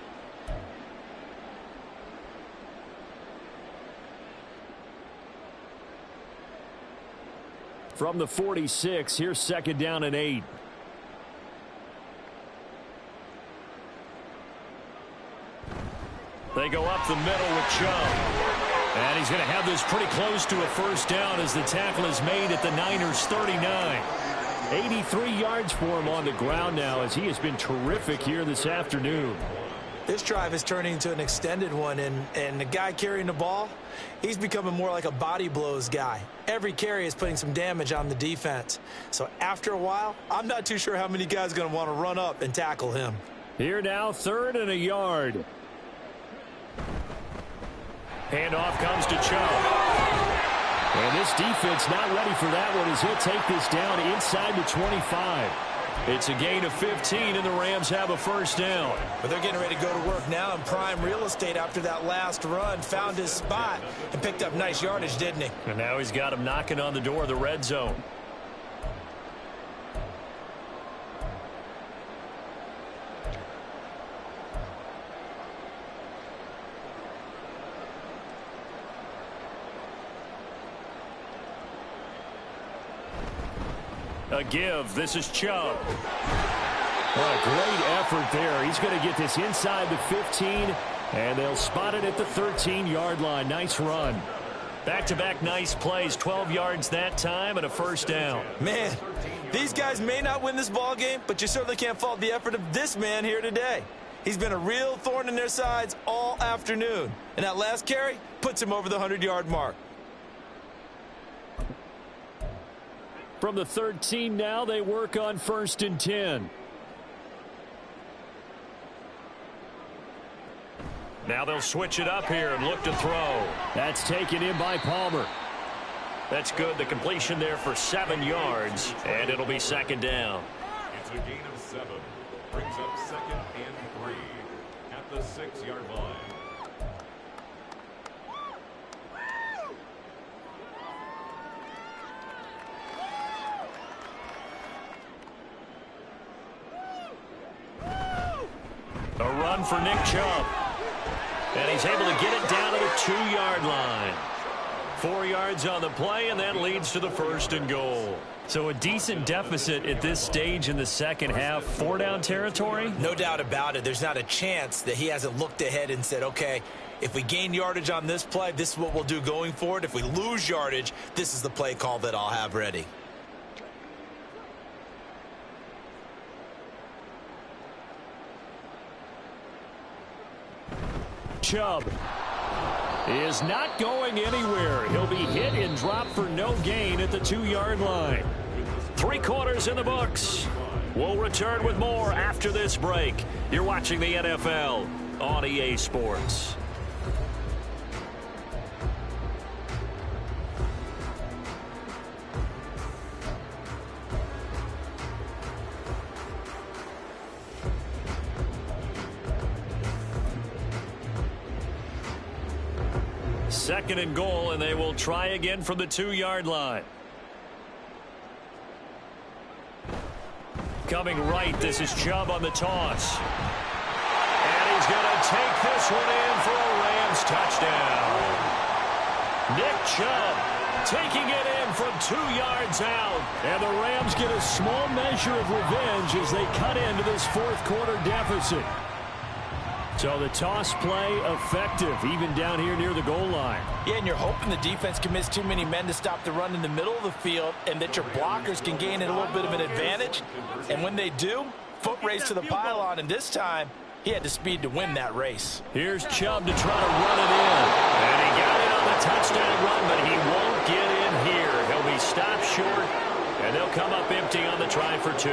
From the 46, here's 2nd down and 8. They go up the middle with Chubb. And he's going to have this pretty close to a first down as the tackle is made at the Niners' 39. 83 yards for him on the ground now as he has been terrific here this afternoon. This drive is turning into an extended one, and the guy carrying the ball, he's becoming more like a body blows guy. Every carry is putting some damage on the defense. So after a while, I'm not too sure how many guys are going to want to run up and tackle him. Here now, 3rd and a yard. Handoff comes to Chubb. And this defense not ready for that one as he'll take this down inside the 25. It's a gain of 15, and the Rams have a first down. But they're getting ready to go to work now in prime real estate after that last run. Found his spot and picked up nice yardage, didn't he? And now he's got him knocking on the door of the red zone. A give. This is Chubb. What a great effort there. He's going to get this inside the 15, and they'll spot it at the 13-yard line. Nice run. Back-to-back nice plays. 12 yards that time and a first down. Man, these guys may not win this ball game, but you certainly can't fault the effort of this man here today. He's been a real thorn in their sides all afternoon. And that last carry puts him over the 100-yard mark. From the 13 now, they work on 1st and 10. Now they'll switch it up here and look to throw. That's taken in by Palmer. That's good. The completion there for 7 yards, and it'll be second down. It's a gain of 7. Brings up 2nd and 3 at the 6-yard line. A run for Nick Chubb. And he's able to get it down to the 2-yard line. 4 yards on the play, and that leads to the 1st and goal. So a decent deficit at this stage in the second half. 4-down territory? No doubt about it. There's not a chance that he hasn't looked ahead and said, okay, if we gain yardage on this play, this is what we'll do going forward. If we lose yardage, this is the play call that I'll have ready. Chubb is not going anywhere. He'll be hit and dropped for no gain at the 2-yard line. 3 quarters in the books. We'll return with more after this break. You're watching the NFL on EA Sports. Second and goal, and they will try again from the 2-yard line. Coming right, this is Chubb on the toss. And he's going to take this one in for a Rams touchdown. Nick Chubb taking it in from 2 yards out. And the Rams get a small measure of revenge as they cut into this 4th quarter deficit. So the toss play effective, even down here near the goal line. Yeah, and you're hoping the defense commits too many men to stop the run in the middle of the field and that your blockers can gain a little bit of an advantage. And when they do, foot race to the pylon, and this time he had the speed to win that race. Here's Chubb to try to run it in. And he got it on the touchdown run, but he won't get in here. He'll be stopped short, and they'll come up empty on the try for 2.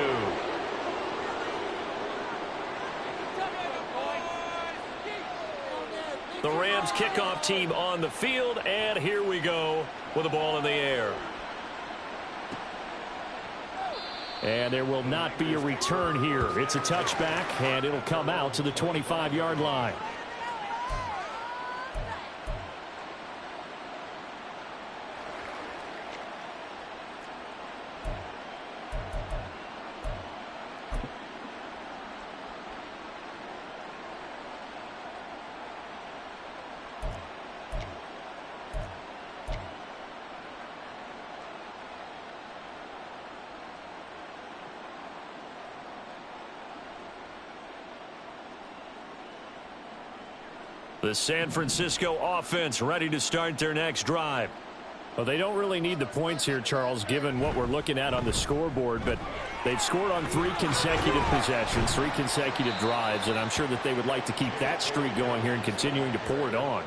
The Rams kickoff team on the field, and here we go with the ball in the air. And there will not be a return here. It's a touchback, and it'll come out to the 25-yard line. The San Francisco offense ready to start their next drive. Well, they don't really need the points here, Charles, given what we're looking at on the scoreboard, but they've scored on 3 consecutive possessions, 3 consecutive drives, and I'm sure that they would like to keep that streak going here and continuing to pour it on.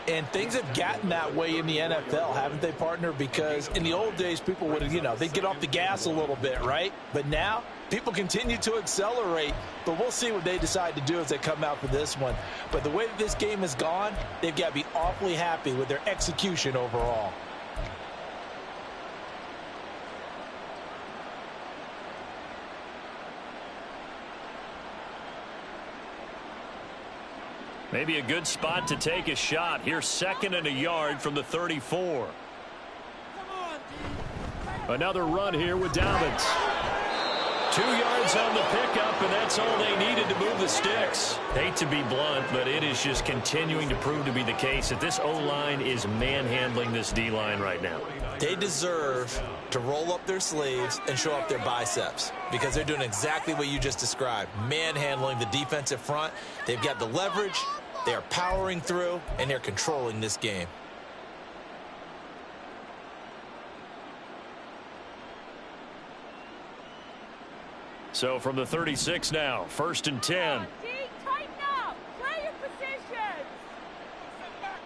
And things have gotten that way in the NFL, haven't they, partner? Because in the old days, people would, they'd get off the gas a little bit, right? But now, people continue to accelerate, but we'll see what they decide to do as they come out for this one. But the way that this game has gone, they've got to be awfully happy with their execution overall. Maybe a good spot to take a shot. Here's 2nd and a yard from the 34. Another run here with Dobbins. 2 yards on the pickup, and that's all they needed to move the sticks. Hate to be blunt, but it is just continuing to prove to be the case that this O-line is manhandling this D-line right now. They deserve to roll up their sleeves and show up their biceps because they're doing exactly what you just described, manhandling the defensive front. They've got the leverage, they are powering through, and they're controlling this game. So from the 36 now, 1st and 10. Tighten up. Play your position. Get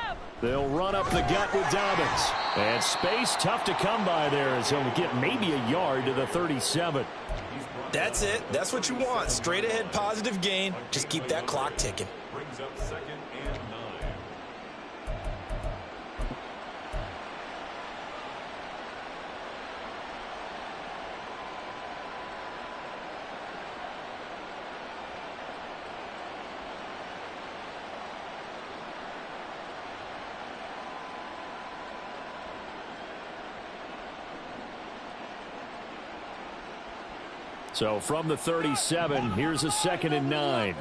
him. They'll run up the gut with Dobbins. And space tough to come by there as he'll get maybe a yard to the 37. That's it. That's what you want. Straight ahead positive gain. Just keep that clock ticking. Brings up 2nd and 9. So from the 37, here's a 2nd and 9.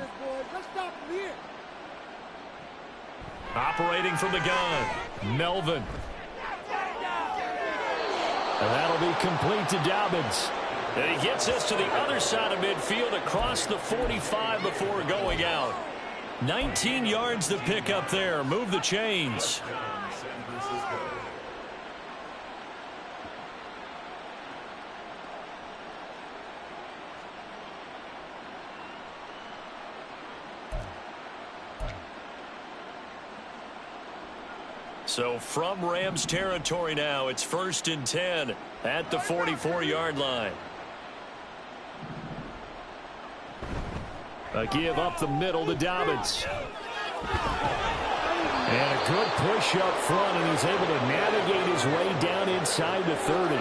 Operating from the gun, Melvin. And that'll be complete to Dobbins. And he gets us to the other side of midfield across the 45 before going out. 19 yards to pick up there. Move the chains. So from Rams territory now, it's 1st and 10 at the 44-yard line. A give up the middle to Dobbins. And a good push up front, and he's able to navigate his way down inside the 30.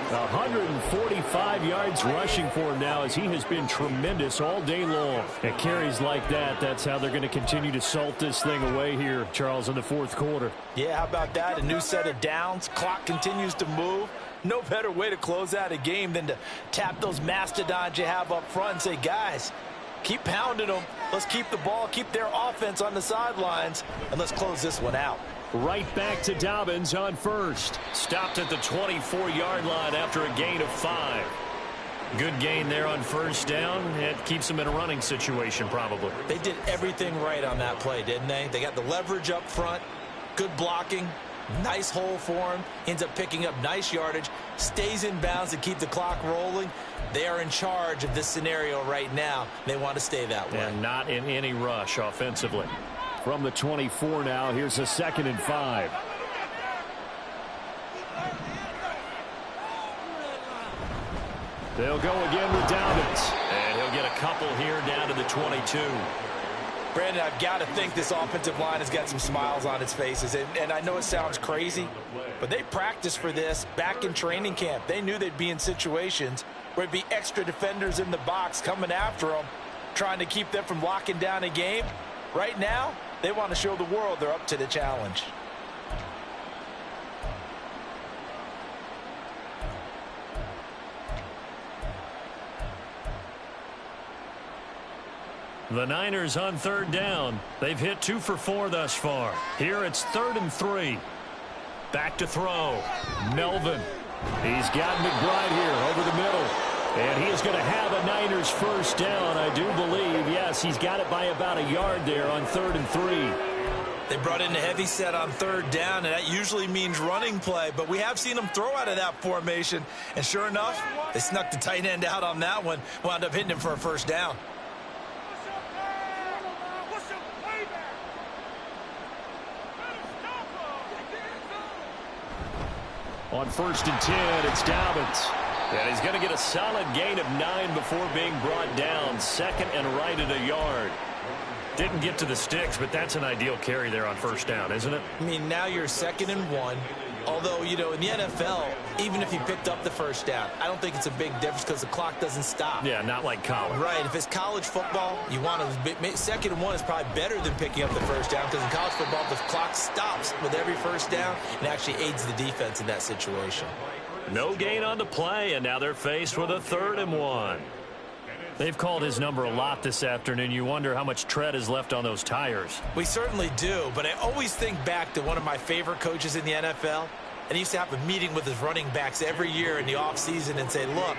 145 yards rushing for him now as he has been tremendous all day long. At carries like that, that's how they're going to continue to salt this thing away here, Charles, in the 4th quarter. Yeah, how about that? A new set of downs. Clock continues to move. No better way to close out a game than to tap those mastodons you have up front and say, guys, keep pounding them. Let's keep the ball, keep their offense on the sidelines, and let's close this one out. Right back to Dobbins on 1st. Stopped at the 24-yard line after a gain of 5. Good gain there on 1st down. It keeps them in a running situation probably. They did everything right on that play, didn't they? They got the leverage up front, good blocking, nice hole for him, ends up picking up nice yardage, stays in bounds to keep the clock rolling. They are in charge of this scenario right now. They want to stay that way. And not in any rush offensively. From the 24 now, here's a 2nd and 5. They'll go again with Dobbins. And he'll get a couple here down to the 22. Brandon, I've got to think this offensive line has got some smiles on its faces. And I know it sounds crazy, but they practiced for this back in training camp. They knew they'd be in situations where there'd be extra defenders in the box coming after them, trying to keep them from locking down a game. Right now, they want to show the world they're up to the challenge. The Niners on 3rd down. They've hit 2 for 4 thus far. Here it's 3rd and 3. Back to throw. Melvin. He's got McBride here over the middle. And he is going to have a Niners 1st down, I do believe. Yes, he's got it by about a yard there on 3rd and 3. They brought in a heavy set on 3rd down, and that usually means running play. But we have seen them throw out of that formation. And sure enough, they snuck the tight end out on that one. Wound up hitting him for a 1st down. On 1st and 10, it's Dobbins. And he's going to get a solid gain of 9 before being brought down. 2nd and right at a yard. Didn't get to the sticks, but that's an ideal carry there on 1st down, isn't it? I mean, now you're 2nd and 1. Although, you know, in the NFL, even if you picked up the 1st down, I don't think it's a big difference because the clock doesn't stop. Yeah, not like college. Right. If it's college football, you want to 2nd and 1 is probably better than picking up the 1st down because in college football, the clock stops with every 1st down and actually aids the defense in that situation. No gain on the play, and now they're faced with a 3rd and 1. They've called his number a lot this afternoon. You wonder how much tread is left on those tires. We certainly do, but I always think back to one of my favorite coaches in the NFL, and he used to have a meeting with his running backs every year in the offseason and say, look,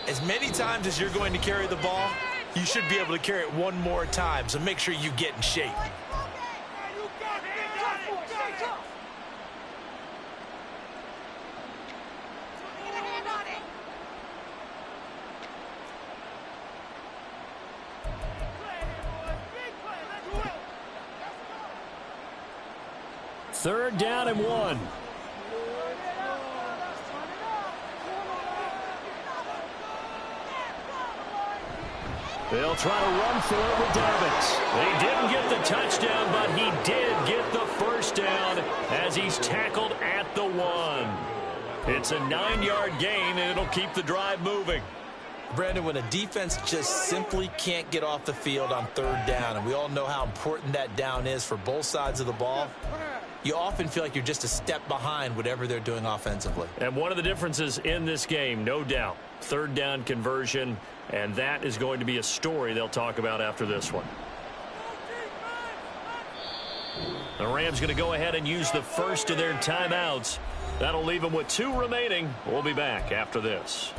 as many times as you're going to carry the ball, you should be able to carry it one more time, so make sure you get in shape. 3rd down and 1. They'll try to run for it with Dobbins. They didn't get the touchdown, but he did get the first down as he's tackled at the 1. It's a 9-yard gain, and it'll keep the drive moving. Brandon, when a defense just simply can't get off the field on 3rd down, and we all know how important that down is for both sides of the ball, you often feel like you're just a step behind whatever they're doing offensively. And one of the differences in this game, no doubt, 3rd down conversion, and that is going to be a story they'll talk about after this one. The Rams going to go ahead and use the first of their timeouts. That'll leave them with 2 remaining. We'll be back after this.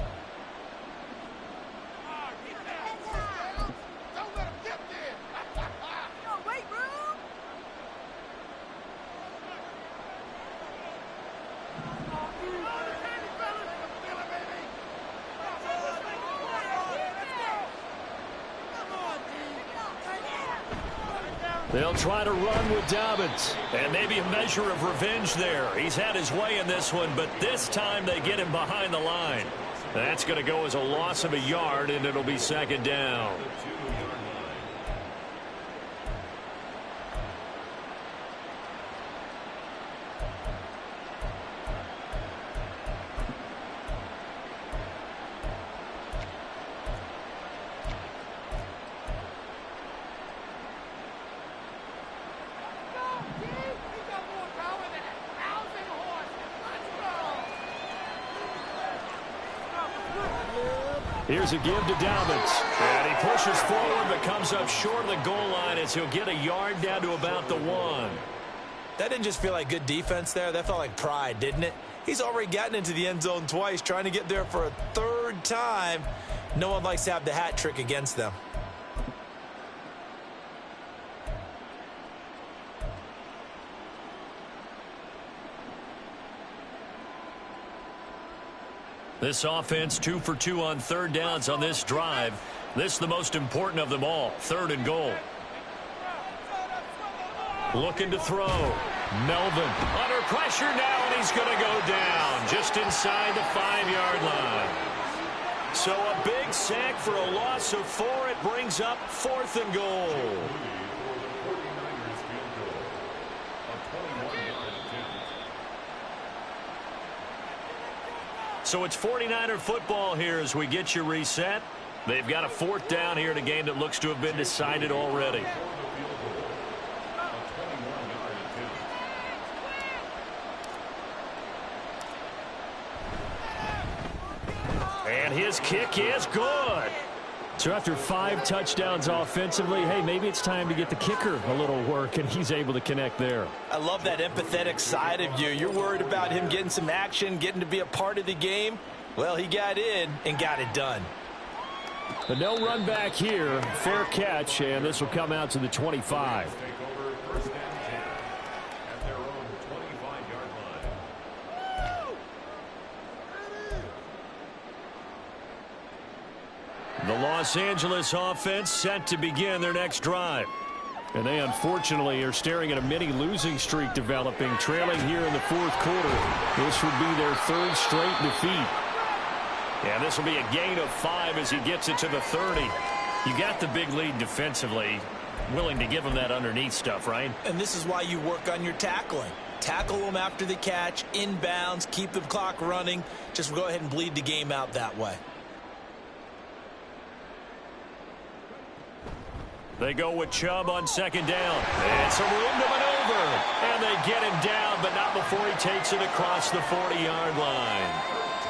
They'll try to run with Dobbins. And maybe a measure of revenge there. He's had his way in this one, but this time they get him behind the line. That's going to go as a loss of a yard, and it'll be 2nd down. Here's a give to Dobbins. And he pushes forward but comes up short of the goal line as he'll get a yard down to about the 1. That didn't just feel like good defense there. That felt like pride, didn't it? He's already gotten into the end zone twice, trying to get there for a 3rd time. No one likes to have the hat trick against them. This offense 2 for 2 on 3rd downs on this drive. This is the most important of them all, 3rd and goal. Looking to throw. Melvin under pressure now, and he's going to go down just inside the 5-yard line. So a big sack for a loss of 4. It brings up 4th and goal. So it's 49er football here as we get you reset. They've got a 4th down here in a game that looks to have been decided already. And his kick is good. So after 5 touchdowns offensively, hey, maybe it's time to get the kicker a little work, and he's able to connect there. I love that empathetic side of you. You're worried about him getting some action, getting to be a part of the game. Well, he got in and got it done. But no run back here. Fair catch, and this will come out to the 25. The Los Angeles offense set to begin their next drive. And they unfortunately are staring at a mini losing streak developing, trailing here in the 4th quarter. This would be their 3rd straight defeat. And this will be a gain of 5 as he gets it to the 30. You got the big lead defensively. Willing to give him that underneath stuff, right? And this is why you work on your tackling. Tackle them after the catch, inbounds, keep the clock running. Just go ahead and bleed the game out that way. They go with Chubb on 2nd down. And some room to maneuver. And they get him down, but not before he takes it across the 40-yard line.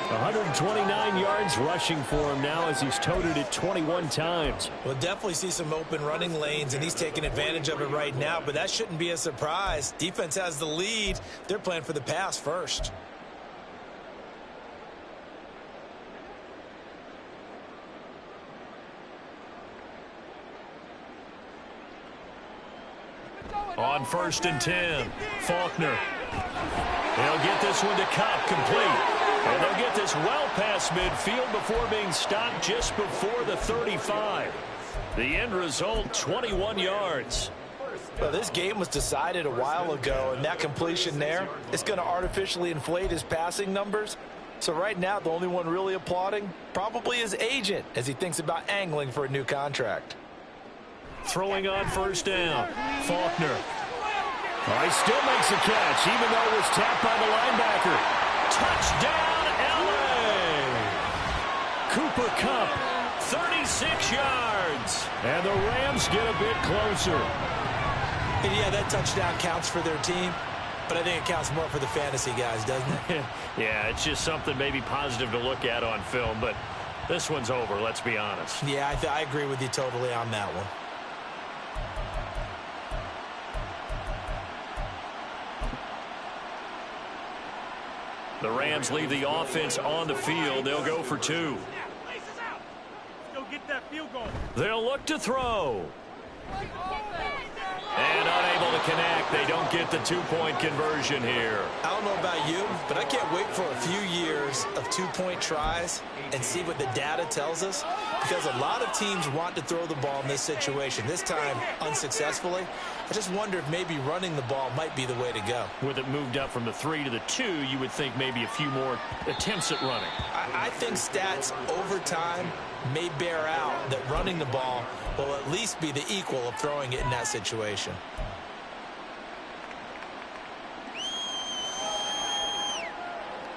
129 yards rushing for him now as he's toted it 21 times. We'll definitely see some open running lanes, and he's taking advantage of it right now, but that shouldn't be a surprise. Defense has the lead. They're playing for the pass first. On 1st and 10, Faulkner. They'll get this one to Cup, complete. And they'll get this well past midfield before being stopped just before the 35. The end result, 21 yards. Well, this game was decided a while ago, and that completion there is going to artificially inflate his passing numbers. So right now, the only one really applauding probably his agent as he thinks about angling for a new contract. Throwing on first down, Faulkner. Oh, he still makes a catch, even though it was tapped by the linebacker. Touchdown, L.A. Cooper Kupp, 36 yards. And the Rams get a bit closer. And yeah, that touchdown counts for their team, but I think it counts more for the fantasy guys, doesn't it? Yeah, it's just something maybe positive to look at on film, but this one's over, let's be honest. Yeah, I agree with you totally on that one. The Rams leave the offense on the field. They'll go for two. They'll look to throw. And unable to connect. They don't get the two-point conversion here. I don't know about you, but I can't wait for a few years of two-point tries and see what the data tells us, because a lot of teams want to throw the ball in this situation. This time, unsuccessfully. I just wonder if maybe running the ball might be the way to go. With it moved up from the 3 to the 2, you would think maybe a few more attempts at running. I think stats over time may bear out that running the ball will at least be the equal of throwing it in that situation.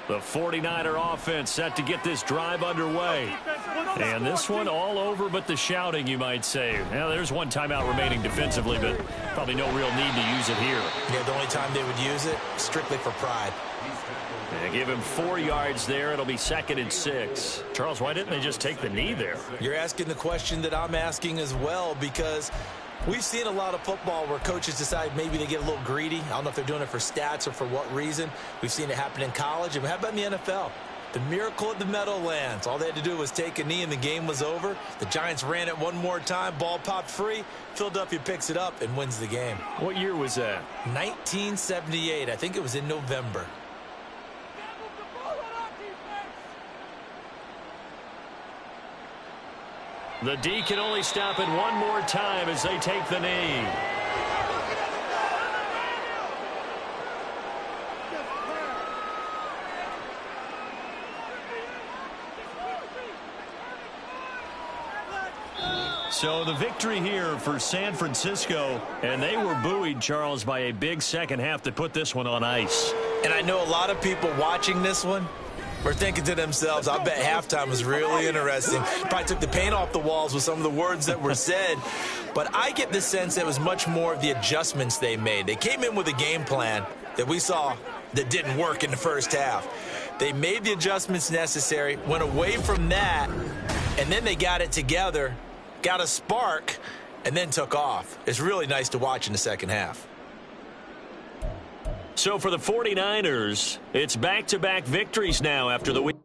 The 49er offense set to get this drive underway. And this one all over but the shouting, you might say. Now, there's one timeout remaining defensively, but probably no real need to use it here. Yeah, the only time they would use it, strictly for pride. They give him 4 yards there. It'll be 2nd and 6. Charles, why didn't they just take the knee there? You're asking the question that I'm asking as well, because we've seen a lot of football where coaches decide maybe they get a little greedy. I don't know if they're doing it for stats or for what reason. We've seen it happen in college. And how about in the NFL? The miracle of the Meadowlands. All they had to do was take a knee and the game was over. The Giants ran it one more time. Ball popped free. Philadelphia picks it up and wins the game. What year was that? 1978. I think it was in November. The D can only stop it one more time as they take the knee. So the victory here for San Francisco, and they were buoyed, Charles, by a big second half that put this one on ice. And I know a lot of people watching this one were thinking to themselves, I bet halftime was really interesting. Probably took the paint off the walls with some of the words that were said. But I get the sense it was much more of the adjustments they made. They came in with a game plan that we saw that didn't work in the first half. They made the adjustments necessary, went away from that, and then they got it together, got a spark, and then took off. It's really nice to watch in the second half. So for the 49ers, it's back-to-back victories now after the week.